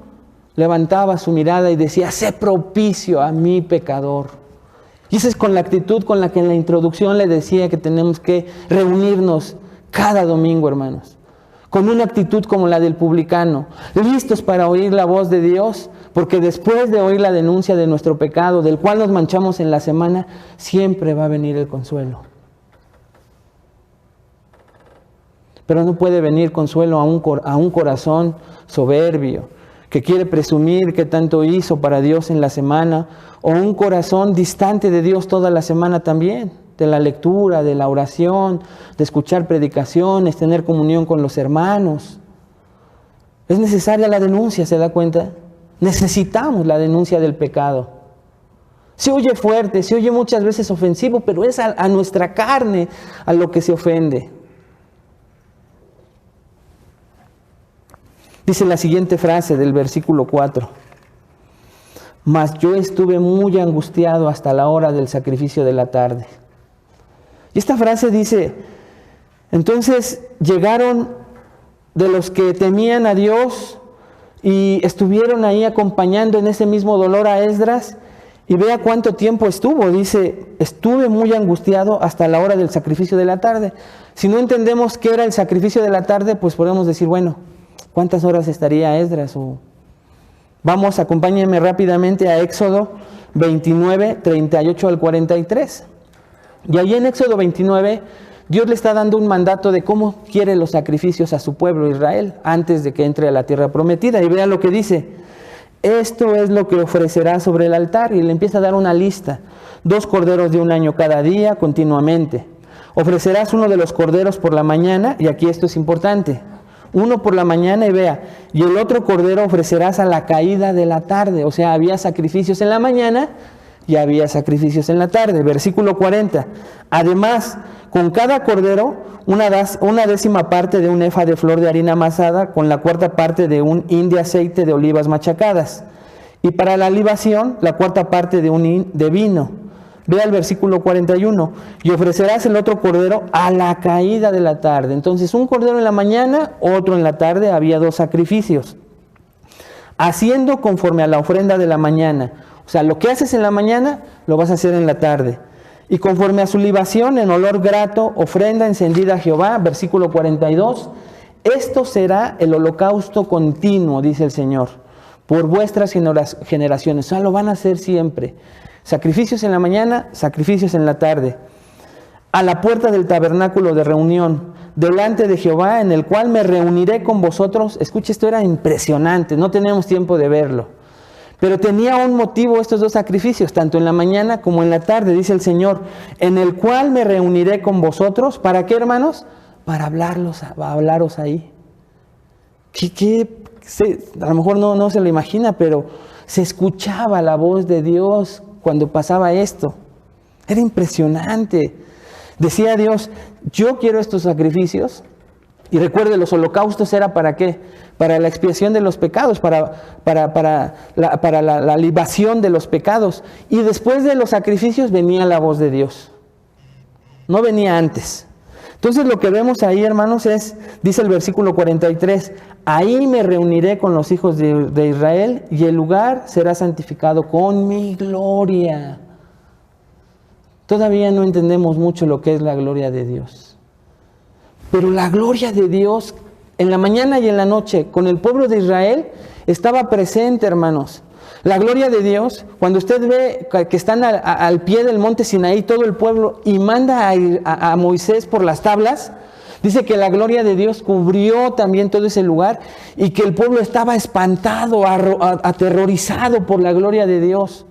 levantaba su mirada y decía, sé propicio a mi pecador. Y esa es con la actitud con la que en la introducción le decía que tenemos que reunirnos cada domingo, hermanos, con una actitud como la del publicano, listos para oír la voz de Dios, porque después de oír la denuncia de nuestro pecado, del cual nos manchamos en la semana, siempre va a venir el consuelo. Pero no puede venir consuelo a un corazón soberbio, que quiere presumir que tanto hizo para Dios en la semana, o un corazón distante de Dios toda la semana también, de la lectura, de la oración, de escuchar predicaciones, tener comunión con los hermanos. Es necesaria la denuncia, ¿se da cuenta? Necesitamos la denuncia del pecado. Se oye fuerte, se oye muchas veces ofensivo, pero es a nuestra carne a lo que se ofende. Dice la siguiente frase del versículo 4. Mas yo estuve muy angustiado hasta la hora del sacrificio de la tarde. Y esta frase dice, entonces llegaron de los que temían a Dios y estuvieron ahí acompañando en ese mismo dolor a Esdras, y vea cuánto tiempo estuvo. Dice, estuve muy angustiado hasta la hora del sacrificio de la tarde. Si no entendemos qué era el sacrificio de la tarde, pues podemos decir, bueno, ¿cuántas horas estaría Esdras? Vamos, acompáñenme rápidamente a Éxodo 29, 38 al 43. Y allí en Éxodo 29, Dios le está dando un mandato de cómo quiere los sacrificios a su pueblo Israel antes de que entre a la tierra prometida. Y vea lo que dice, esto es lo que ofrecerá sobre el altar. Y le empieza a dar una lista, 2 corderos de 1 año cada día continuamente. Ofrecerás uno de los corderos por la mañana, y aquí esto es importante, uno por la mañana, y vea, y el otro cordero ofrecerás a la caída de la tarde. O sea, había sacrificios en la mañana y había sacrificios en la tarde. Versículo 40. Además, con cada cordero, una 10ª parte de un efa de flor de harina amasada, con la 4ª parte de un hin de aceite de olivas machacadas. Y para la libación, la 4ª parte de un hin de vino. Vea el versículo 41. Y ofrecerás el otro cordero a la caída de la tarde. Entonces, un cordero en la mañana, otro en la tarde, había 2 sacrificios. Haciendo conforme a la ofrenda de la mañana. O sea, lo que haces en la mañana, lo vas a hacer en la tarde. Y conforme a su libación, en olor grato, ofrenda encendida a Jehová, versículo 42. Esto será el holocausto continuo, dice el Señor, por vuestras generaciones. O sea, lo van a hacer siempre. Sacrificios en la mañana, sacrificios en la tarde. A la puerta del tabernáculo de reunión, delante de Jehová, en el cual me reuniré con vosotros. Escuche, esto era impresionante, no tenemos tiempo de verlo. Pero tenía un motivo estos 2 sacrificios, tanto en la mañana como en la tarde, dice el Señor, en el cual me reuniré con vosotros. ¿Para qué, hermanos? Para hablaros ahí. A lo mejor no se lo imagina, pero se escuchaba la voz de Dios cuando pasaba esto. Era impresionante. Decía Dios, yo quiero estos sacrificios. Y recuerde, los holocaustos era ¿para qué? Para la expiación de los pecados, para la libación de los pecados. Y después de los sacrificios venía la voz de Dios. No venía antes. Entonces lo que vemos ahí, hermanos, dice el versículo 43, ahí me reuniré con los hijos de Israel y el lugar será santificado con mi gloria. Todavía no entendemos mucho lo que es la gloria de Dios. Pero la gloria de Dios en la mañana y en la noche con el pueblo de Israel estaba presente, hermanos. La gloria de Dios, cuando usted ve que están al pie del monte Sinaí todo el pueblo y manda a Moisés por las tablas, dice que la gloria de Dios cubrió también todo ese lugar y que el pueblo estaba espantado, aterrorizado por la gloria de Dios.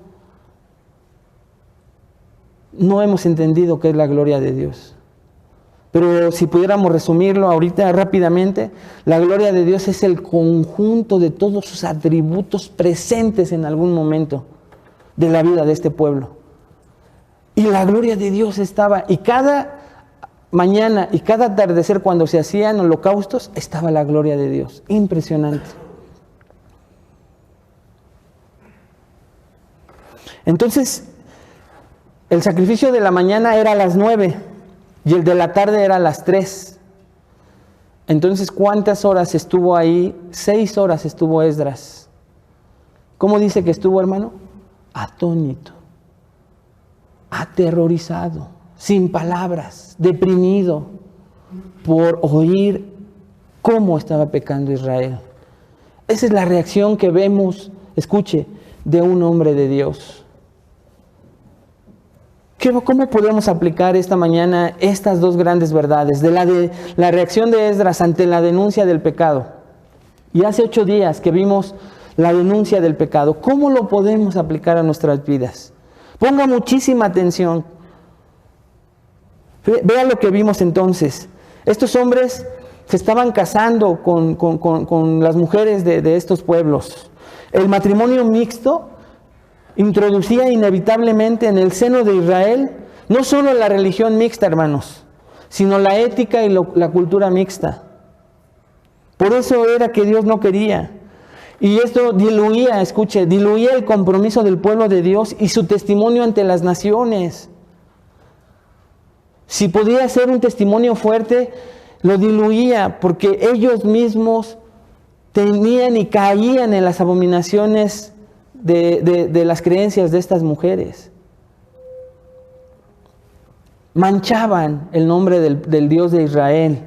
No hemos entendido qué es la gloria de Dios. Pero si pudiéramos resumirlo ahorita rápidamente, la gloria de Dios es el conjunto de todos sus atributos presentes en algún momento de la vida de este pueblo. Y la gloria de Dios estaba, y cada mañana y cada atardecer cuando se hacían holocaustos, estaba la gloria de Dios. Impresionante. Entonces, el sacrificio de la mañana era a las 9. Y el de la tarde era a las 3. Entonces, ¿cuántas horas estuvo ahí? 6 horas estuvo Esdras. ¿Cómo dice que estuvo, hermano? Atónito, aterrorizado, sin palabras, deprimido, por oír cómo estaba pecando Israel. Esa es la reacción que vemos, escuche, de un hombre de Dios. ¿Cómo podemos aplicar esta mañana estas dos grandes verdades? De la reacción de Esdras ante la denuncia del pecado. Y hace 8 días que vimos la denuncia del pecado. ¿Cómo lo podemos aplicar a nuestras vidas? Ponga muchísima atención. Vea lo que vimos entonces. Estos hombres se estaban casando con las mujeres de estos pueblos. El matrimonio mixto introducía inevitablemente en el seno de Israel no solo la religión mixta, hermanos, sino la ética y la cultura mixta. Por eso era que Dios no quería. Y esto diluía el compromiso del pueblo de Dios y su testimonio ante las naciones. Si podía ser un testimonio fuerte, lo diluía porque ellos mismos tenían y caían en las abominaciones de las creencias de estas mujeres. Manchaban el nombre del Dios de Israel.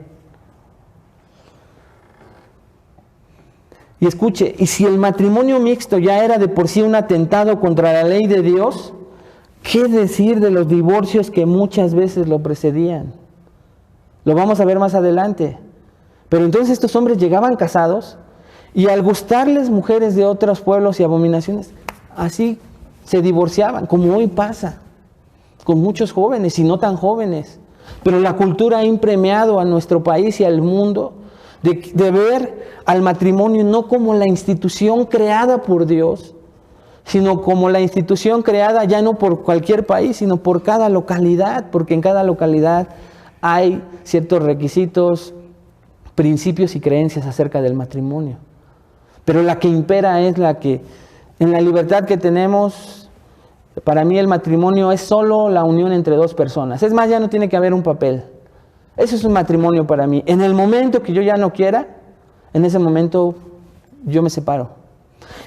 Y escuche, y si el matrimonio mixto ya era de por sí un atentado contra la ley de Dios, ¿qué decir de los divorcios que muchas veces lo precedían? Lo vamos a ver más adelante. Pero entonces estos hombres llegaban casados y al gustarles mujeres de otros pueblos y abominaciones, así se divorciaban, como hoy pasa, con muchos jóvenes y no tan jóvenes. Pero la cultura ha impregnado a nuestro país y al mundo de ver al matrimonio no como la institución creada por Dios, sino como la institución creada ya no por cualquier país, sino por cada localidad, porque en cada localidad hay ciertos requisitos, principios y creencias acerca del matrimonio. Pero la que impera es la que, en la libertad que tenemos, para mí el matrimonio es solo la unión entre dos personas. Es más, ya no tiene que haber un papel. Eso es un matrimonio para mí. En el momento que yo ya no quiera, en ese momento yo me separo.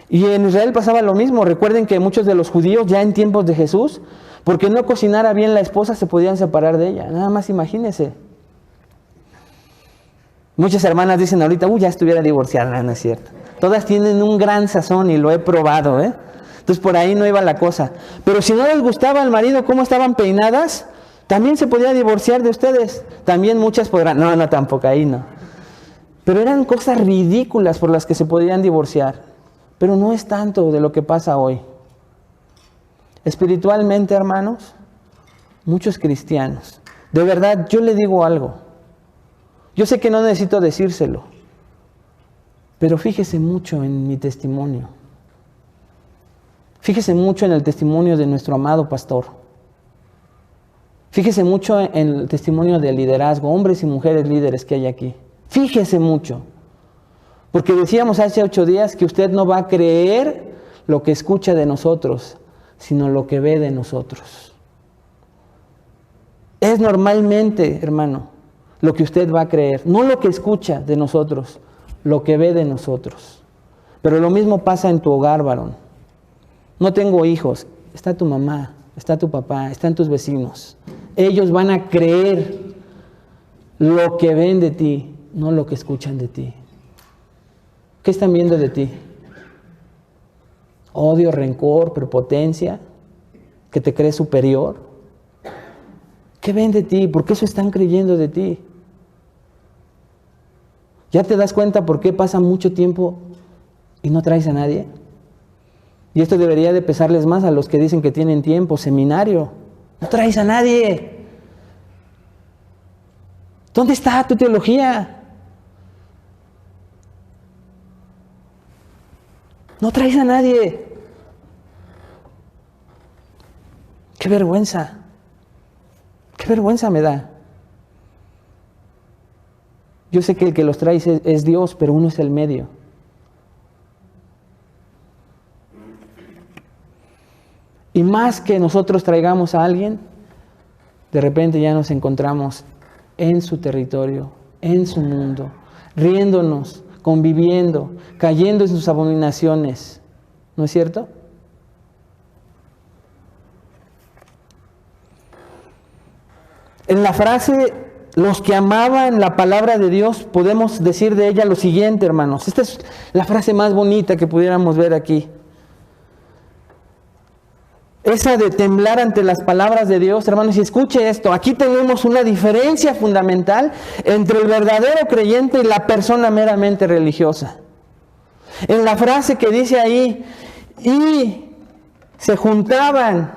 Y en Israel pasaba lo mismo. Recuerden que muchos de los judíos ya en tiempos de Jesús, porque no cocinara bien la esposa, se podían separar de ella. Nada más imagínense. Muchas hermanas dicen ahorita, ya estuviera divorciada. No es cierto. Todas tienen un gran sazón y lo he probado, Entonces por ahí no iba la cosa. Pero si no les gustaba al marido cómo estaban peinadas, también se podía divorciar de ustedes. También muchas podrán, no, tampoco, ahí no. Pero eran cosas ridículas por las que se podían divorciar. Pero no es tanto de lo que pasa hoy. Espiritualmente, hermanos, muchos cristianos, de verdad, yo le digo algo. Yo sé que no necesito decírselo. Pero fíjese mucho en mi testimonio. Fíjese mucho en el testimonio de nuestro amado pastor. Fíjese mucho en el testimonio del liderazgo, hombres y mujeres líderes que hay aquí. Fíjese mucho. Porque decíamos hace 8 días que usted no va a creer lo que escucha de nosotros, sino lo que ve de nosotros. Es normalmente, hermano, lo que usted va a creer, no lo que escucha de nosotros, lo que ve de nosotros. Pero lo mismo pasa en tu hogar, varón. No tengo hijos, está tu mamá, está tu papá, están tus vecinos. Ellos van a creer lo que ven de ti, no lo que escuchan de ti. ¿Qué están viendo de ti? Odio, rencor, prepotencia, que te crees superior. ¿Qué ven de ti? ¿Por qué eso están creyendo de ti? ¿Ya te das cuenta por qué pasa mucho tiempo y no traes a nadie? Y esto debería de pesarles más a los que dicen que tienen tiempo, seminario. No traes a nadie. ¿Dónde está tu teología? No traes a nadie. ¡Qué vergüenza! ¡Qué vergüenza me da! Yo sé que el que los trae es Dios, pero uno es el medio. Y más que nosotros traigamos a alguien, de repente ya nos encontramos en su territorio, en su mundo, riéndonos, conviviendo, cayendo en sus abominaciones. ¿No es cierto? En la frase, los que amaban la palabra de Dios, podemos decir de ella lo siguiente, hermanos. Esta es la frase más bonita que pudiéramos ver aquí. Esa de temblar ante las palabras de Dios, hermanos, y escuche esto. Aquí tenemos una diferencia fundamental entre el verdadero creyente y la persona meramente religiosa. En la frase que dice ahí, y se juntaban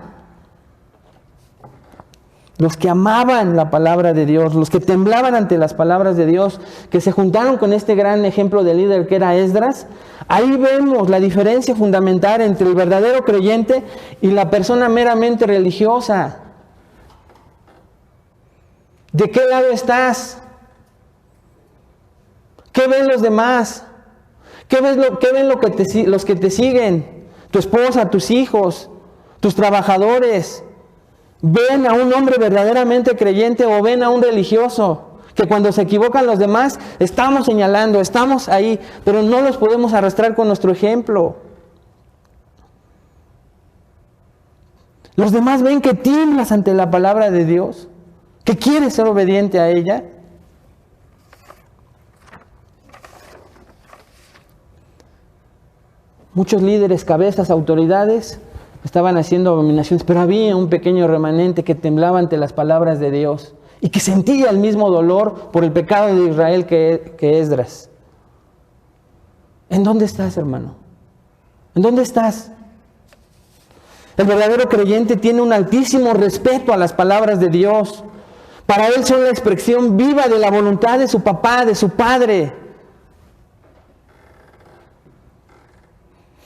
los que amaban la palabra de Dios, los que temblaban ante las palabras de Dios, que se juntaron con este gran ejemplo de líder que era Esdras. Ahí vemos la diferencia fundamental entre el verdadero creyente y la persona meramente religiosa. ¿De qué lado estás? ¿Qué ven los demás? ¿Qué ven los que te siguen? Tu esposa, tus hijos, tus trabajadores. ¿Ven a un hombre verdaderamente creyente o ven a un religioso? Que cuando se equivocan los demás, estamos señalando, estamos ahí, pero no los podemos arrastrar con nuestro ejemplo. Los demás ven que tiemblas ante la palabra de Dios, que quieres ser obediente a ella. Muchos líderes, cabezas, autoridades estaban haciendo abominaciones, pero había un pequeño remanente que temblaba ante las palabras de Dios y que sentía el mismo dolor por el pecado de Israel que Esdras. ¿En dónde estás, hermano? ¿En dónde estás? El verdadero creyente tiene un altísimo respeto a las palabras de Dios. Para él son la expresión viva de la voluntad de su papá, de su padre.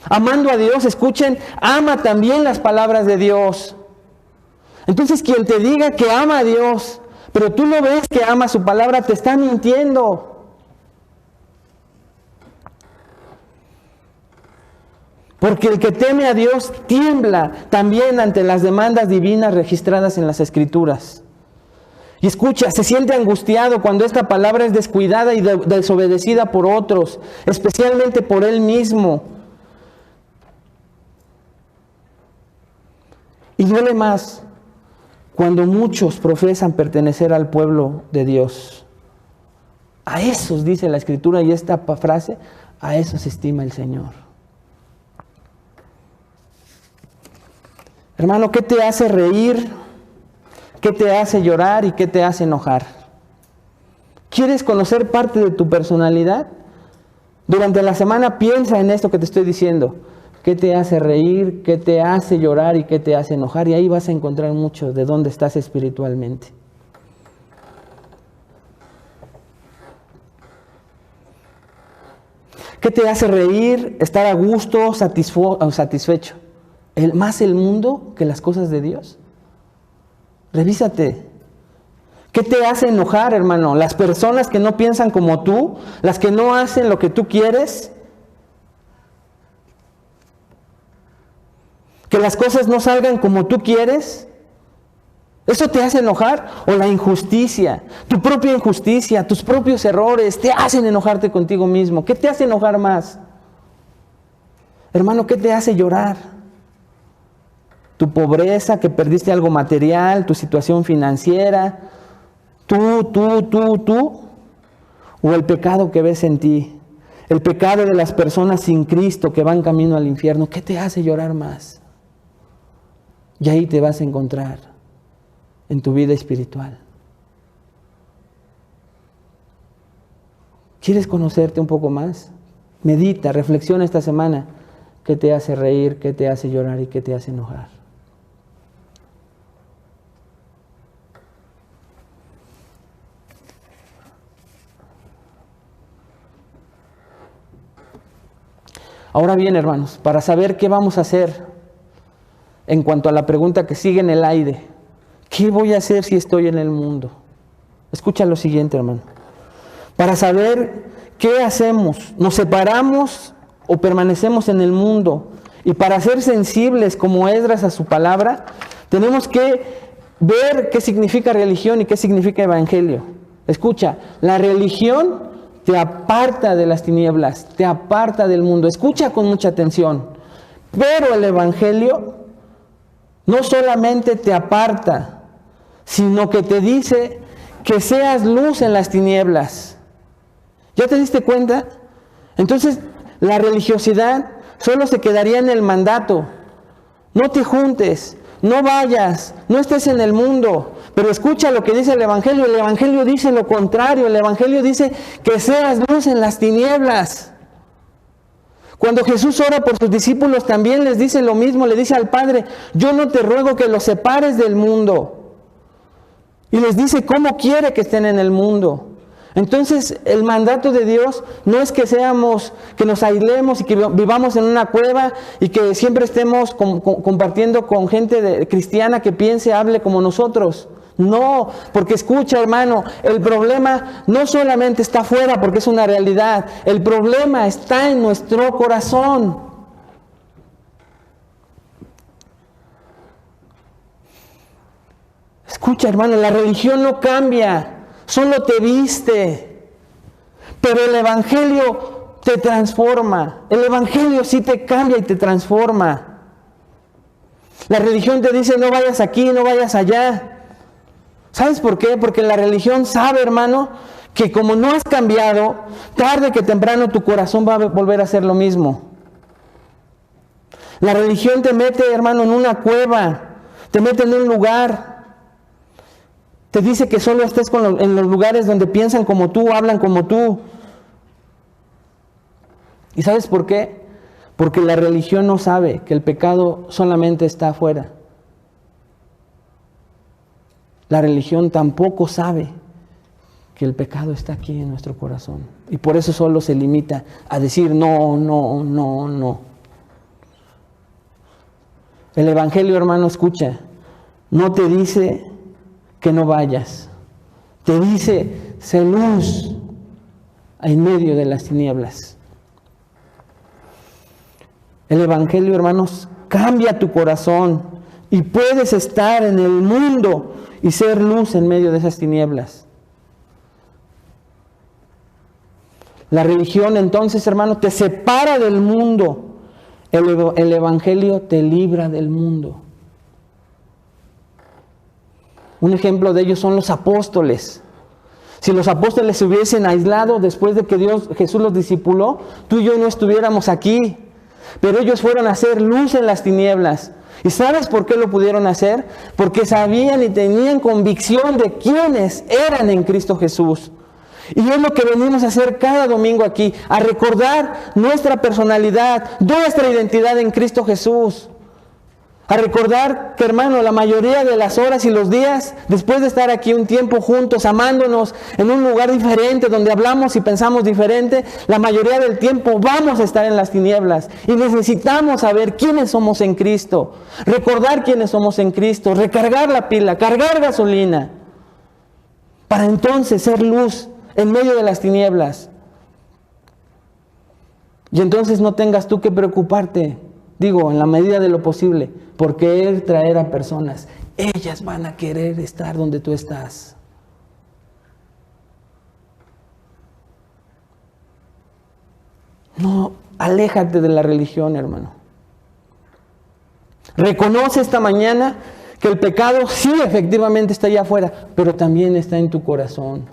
Amando a Dios, escuchen, ama también las palabras de Dios. Entonces, quien te diga que ama a Dios, pero tú no ves que ama su palabra, te está mintiendo. Porque el que teme a Dios tiembla también ante las demandas divinas registradas en las Escrituras. Y escucha, se siente angustiado cuando esta palabra es descuidada y desobedecida por otros, especialmente por él mismo. Y duele más cuando muchos profesan pertenecer al pueblo de Dios. A esos, dice la Escritura y esta frase, a esos estima el Señor. Hermano, ¿qué te hace reír? ¿Qué te hace llorar y qué te hace enojar? ¿Quieres conocer parte de tu personalidad? Durante la semana piensa en esto que te estoy diciendo. ¿Qué te hace reír? ¿Qué te hace llorar? ¿Y qué te hace enojar? Y ahí vas a encontrar mucho de dónde estás espiritualmente. ¿Qué te hace reír, estar a gusto, satisfecho? ¿Más el mundo que las cosas de Dios? Revísate. ¿Qué te hace enojar, hermano? ¿Las personas que no piensan como tú? ¿Las que no hacen lo que tú quieres? ¿Que las cosas no salgan como tú quieres? ¿Eso te hace enojar? ¿O la injusticia? Tu propia injusticia, tus propios errores te hacen enojarte contigo mismo. ¿Qué te hace enojar más? Hermano, ¿qué te hace llorar? Tu pobreza, que perdiste algo material, tu situación financiera, tú, o el pecado que ves en ti, el pecado de las personas sin Cristo que van camino al infierno. ¿Qué te hace llorar más? Y ahí te vas a encontrar en tu vida espiritual. ¿Quieres conocerte un poco más? Medita, reflexiona esta semana. ¿Qué te hace reír? ¿Qué te hace llorar? ¿Y qué te hace enojar? Ahora bien, hermanos, para saber qué vamos a hacer en cuanto a la pregunta que sigue en el aire, ¿qué voy a hacer si estoy en el mundo? Escucha lo siguiente, hermano. Para saber qué hacemos, ¿nos separamos o permanecemos en el mundo? Y para ser sensibles como Esdras a su palabra, tenemos que ver qué significa religión y qué significa evangelio. Escucha, la religión te aparta de las tinieblas, te aparta del mundo. Escucha con mucha atención. Pero el evangelio no solamente te aparta, sino que te dice que seas luz en las tinieblas. ¿Ya te diste cuenta? Entonces, la religiosidad solo se quedaría en el mandato. No te juntes, no vayas, no estés en el mundo. Pero escucha lo que dice el evangelio. El evangelio dice lo contrario. El evangelio dice que seas luz en las tinieblas. Cuando Jesús ora por sus discípulos también les dice lo mismo. Le dice al Padre: yo no te ruego que los separes del mundo. Y les dice cómo quiere que estén en el mundo. Entonces, el mandato de Dios no es que nos aislemos y que vivamos en una cueva y que siempre estemos compartiendo con gente cristiana que piense, hable como nosotros. No, porque escucha, hermano, el problema no solamente está afuera porque es una realidad. El problema está en nuestro corazón. Escucha, hermano, la religión no cambia. Solo te viste, pero el evangelio te transforma. El evangelio sí te cambia y te transforma. La religión te dice: no vayas aquí, no vayas allá. ¿Sabes por qué? Porque la religión sabe, hermano, que como no has cambiado, tarde que temprano tu corazón va a volver a hacer lo mismo. La religión te mete, hermano, en una cueva, te mete en un lugar. Te dice que solo estés en los lugares donde piensan como tú, hablan como tú. ¿Y sabes por qué? Porque la religión no sabe que el pecado solamente está afuera. La religión tampoco sabe que el pecado está aquí en nuestro corazón. Y por eso solo se limita a decir no, no, no, no. El evangelio, hermano, escucha, no te dice que no vayas. Te dice: sé luz en medio de las tinieblas. El evangelio, hermanos, cambia tu corazón y puedes estar en el mundo y ser luz en medio de esas tinieblas. La religión, entonces, hermano, te separa del mundo. El evangelio te libra del mundo. Un ejemplo de ello son los apóstoles. Si los apóstoles se hubiesen aislado después de que Jesús los discipuló, tú y yo no estuviéramos aquí. Pero ellos fueron a hacer luz en las tinieblas. ¿Y sabes por qué lo pudieron hacer? Porque sabían y tenían convicción de quiénes eran en Cristo Jesús. Y es lo que venimos a hacer cada domingo aquí, a recordar nuestra personalidad, nuestra identidad en Cristo Jesús. A recordar que, hermano, la mayoría de las horas y los días, después de estar aquí un tiempo juntos, amándonos en un lugar diferente, donde hablamos y pensamos diferente, la mayoría del tiempo vamos a estar en las tinieblas. Y necesitamos saber quiénes somos en Cristo, recordar quiénes somos en Cristo, recargar la pila, cargar gasolina, para entonces ser luz en medio de las tinieblas. Y entonces no tengas tú que preocuparte, digo, en la medida de lo posible, por querer traer a personas. Ellas van a querer estar donde tú estás. No, aléjate de la religión, hermano. Reconoce esta mañana que el pecado sí efectivamente está allá afuera, pero también está en tu corazón.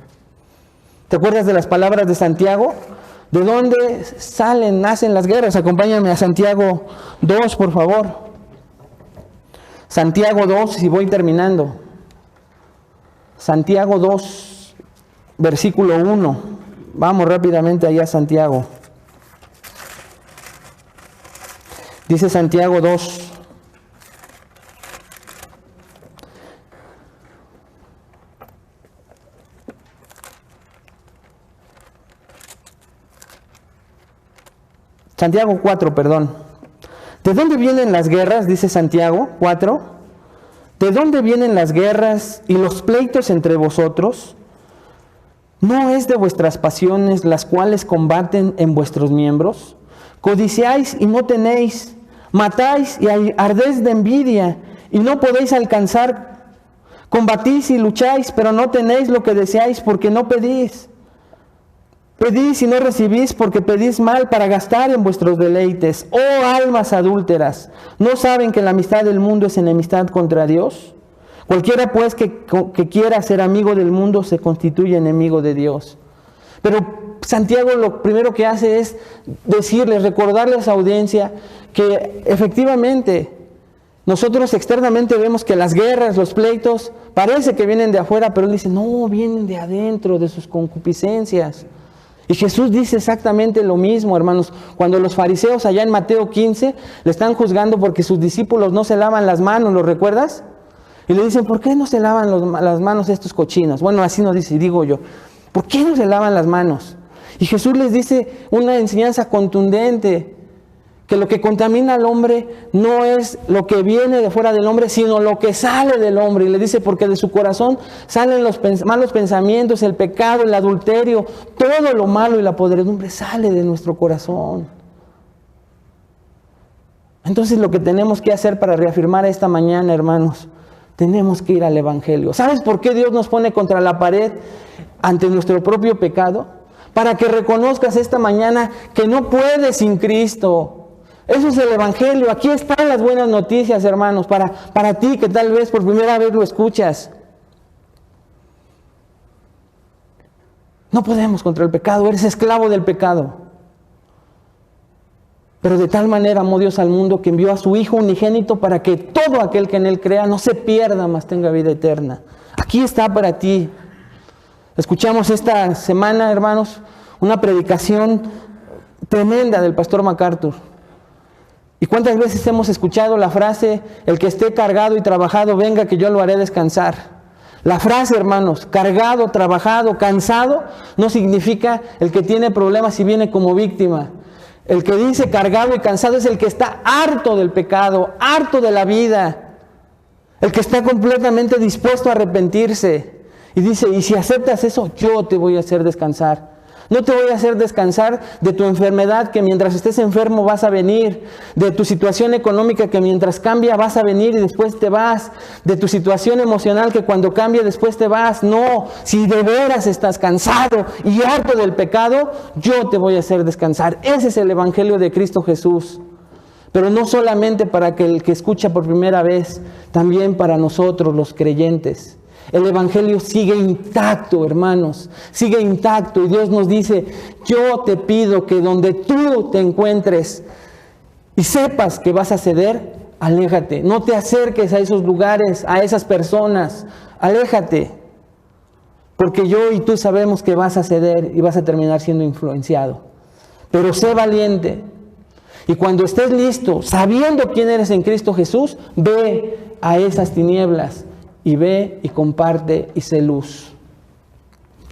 ¿Te acuerdas de las palabras de Santiago? ¿De dónde nacen las guerras? Acompáñame a Santiago 2, por favor. Santiago 2, y voy terminando. Santiago 2, versículo 1. Vamos rápidamente allá a Santiago. Dice Santiago 2. Santiago 4, perdón. ¿De dónde vienen las guerras? Dice Santiago 4. ¿De dónde vienen las guerras y los pleitos entre vosotros? ¿No es de vuestras pasiones las cuales combaten en vuestros miembros? Codiciáis y no tenéis, matáis y ardéis de envidia y no podéis alcanzar. Combatís y lucháis, pero no tenéis lo que deseáis porque no pedís. Pedís y no recibís porque pedís mal para gastar en vuestros deleites. Oh almas adúlteras, ¿no saben que la amistad del mundo es enemistad contra Dios? Cualquiera pues que quiera ser amigo del mundo se constituye enemigo de Dios. Pero Santiago lo primero que hace es decirles, recordarles a esa audiencia que efectivamente nosotros externamente vemos que las guerras, los pleitos, parece que vienen de afuera, pero él dice, no, vienen de adentro, de sus concupiscencias. Y Jesús dice exactamente lo mismo, hermanos. Cuando los fariseos allá en Mateo 15 le están juzgando porque sus discípulos no se lavan las manos, ¿lo recuerdas? Y le dicen, ¿por qué no se lavan las manos estos cochinos? Bueno, así nos dice, digo yo, ¿por qué no se lavan las manos? Y Jesús les dice una enseñanza contundente, que lo que contamina al hombre no es lo que viene de fuera del hombre, sino lo que sale del hombre. Y le dice, porque de su corazón salen los malos pensamientos, el pecado, el adulterio, todo lo malo y la podredumbre sale de nuestro corazón. Entonces lo que tenemos que hacer para reafirmar esta mañana, hermanos, tenemos que ir al Evangelio. ¿Sabes por qué Dios nos pone contra la pared ante nuestro propio pecado? Para que reconozcas esta mañana que no puedes sin Cristo. Eso es el Evangelio. Aquí están las buenas noticias, hermanos, para ti que tal vez por primera vez lo escuchas. No podemos contra el pecado, eres esclavo del pecado. Pero de tal manera amó Dios al mundo que envió a su Hijo unigénito para que todo aquel que en Él crea no se pierda, mas tenga vida eterna. Aquí está para ti. Escuchamos esta semana, hermanos, una predicación tremenda del pastor MacArthur. ¿Y cuántas veces hemos escuchado la frase, el que esté cargado y trabajado, venga que yo lo haré descansar? La frase, hermanos, cargado, trabajado, cansado, no significa el que tiene problemas y viene como víctima. El que dice cargado y cansado es el que está harto del pecado, harto de la vida. El que está completamente dispuesto a arrepentirse. Y dice, y si aceptas eso, yo te voy a hacer descansar. No te voy a hacer descansar de tu enfermedad, que mientras estés enfermo vas a venir. De tu situación económica, que mientras cambia vas a venir y después te vas. De tu situación emocional, que cuando cambia después te vas. No, si de veras estás cansado y harto del pecado, yo te voy a hacer descansar. Ese es el Evangelio de Cristo Jesús. Pero no solamente para que el que escucha por primera vez, también para nosotros los creyentes. El Evangelio sigue intacto, hermanos, sigue intacto. Y Dios nos dice, yo te pido que donde tú te encuentres y sepas que vas a ceder, aléjate. No te acerques a esos lugares, a esas personas, aléjate. Porque yo y tú sabemos que vas a ceder y vas a terminar siendo influenciado. Pero sé valiente. Y cuando estés listo, sabiendo quién eres en Cristo Jesús, ve a esas tinieblas y ve y comparte y sé luz.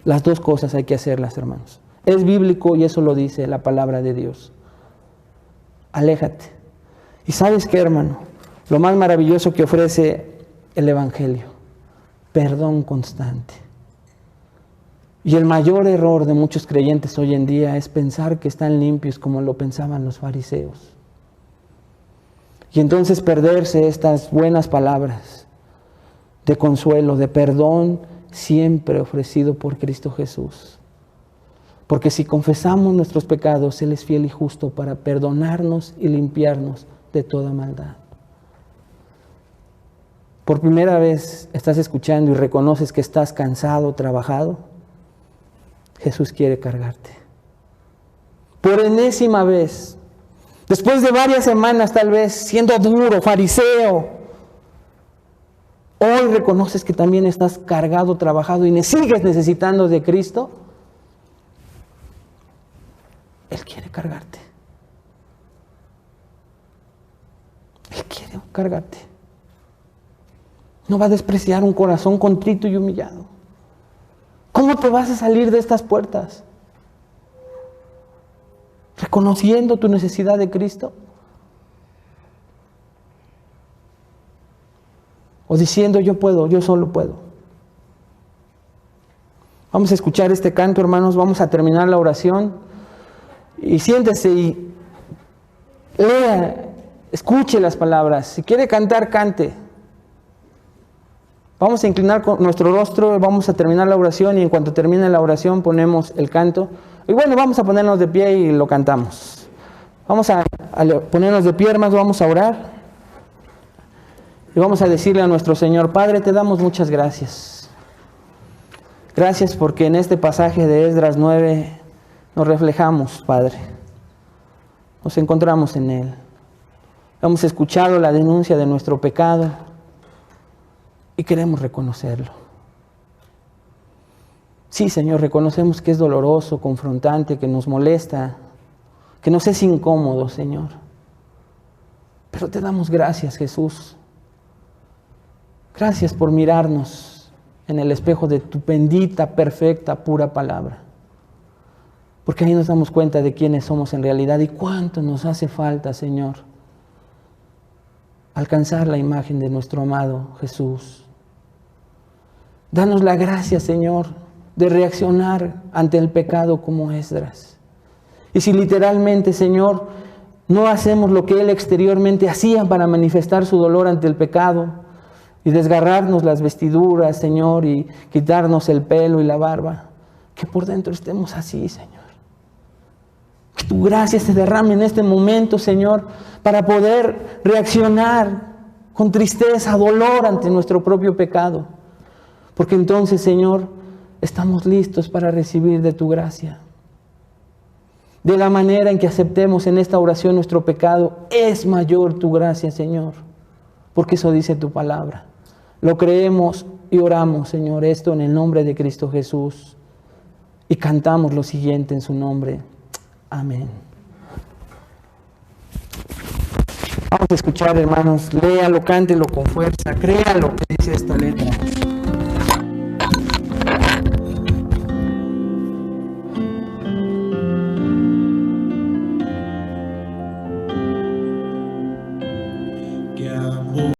Las dos cosas hay que hacerlas, hermanos. Es bíblico y eso lo dice la palabra de Dios. Aléjate. ¿Y sabes qué, hermano? Lo más maravilloso que ofrece el Evangelio: perdón constante. Y el mayor error de muchos creyentes hoy en día es pensar que están limpios como lo pensaban los fariseos. Y entonces perderse estas buenas palabras de consuelo, de perdón, siempre ofrecido por Cristo Jesús. Porque si confesamos nuestros pecados, Él es fiel y justo para perdonarnos y limpiarnos de toda maldad. Por primera vez estás escuchando y reconoces que estás cansado, trabajado. Jesús quiere cargarte. Por enésima vez, después de varias semanas tal vez siendo duro, fariseo, hoy reconoces que también estás cargado, trabajado y sigues necesitando de Cristo. Él quiere cargarte. Él quiere cargarte. No va a despreciar un corazón contrito y humillado. ¿Cómo te vas a salir de estas puertas? ¿Reconociendo tu necesidad de Cristo? ¿O diciendo yo puedo, yo solo puedo? Vamos a escuchar este canto, hermanos, vamos a terminar la oración. Y siéntese y lea, escuche las palabras. Si quiere cantar, cante. Vamos a inclinar con nuestro rostro, vamos a terminar la oración y en cuanto termine la oración ponemos el canto. Y bueno, vamos a ponernos de pie y lo cantamos. Vamos a ponernos de pie, hermanos, vamos a orar. Y vamos a decirle a nuestro Señor: Padre, te damos muchas gracias. Gracias porque en este pasaje de Esdras 9 nos reflejamos, Padre. Nos encontramos en Él. Hemos escuchado la denuncia de nuestro pecado y queremos reconocerlo. Sí, Señor, reconocemos que es doloroso, confrontante, que nos molesta, que nos es incómodo, Señor. Pero te damos gracias, Jesús. Gracias por mirarnos en el espejo de tu bendita, perfecta, pura palabra. Porque ahí nos damos cuenta de quiénes somos en realidad y cuánto nos hace falta, Señor, alcanzar la imagen de nuestro amado Jesús. Danos la gracia, Señor, de reaccionar ante el pecado como Esdras. Y si literalmente, Señor, no hacemos lo que Él exteriormente hacía para manifestar su dolor ante el pecado y desgarrarnos las vestiduras, Señor, y quitarnos el pelo y la barba, que por dentro estemos así, Señor. Que tu gracia se derrame en este momento, Señor, para poder reaccionar con tristeza, dolor ante nuestro propio pecado. Porque entonces, Señor, estamos listos para recibir de tu gracia. De la manera en que aceptemos en esta oración nuestro pecado, es mayor tu gracia, Señor. Porque eso dice tu palabra. Lo creemos y oramos, Señor, esto en el nombre de Cristo Jesús. Y cantamos lo siguiente en su nombre. Amén. Vamos a escuchar, hermanos. Léalo, cántelo con fuerza. Crea lo que dice esta letra.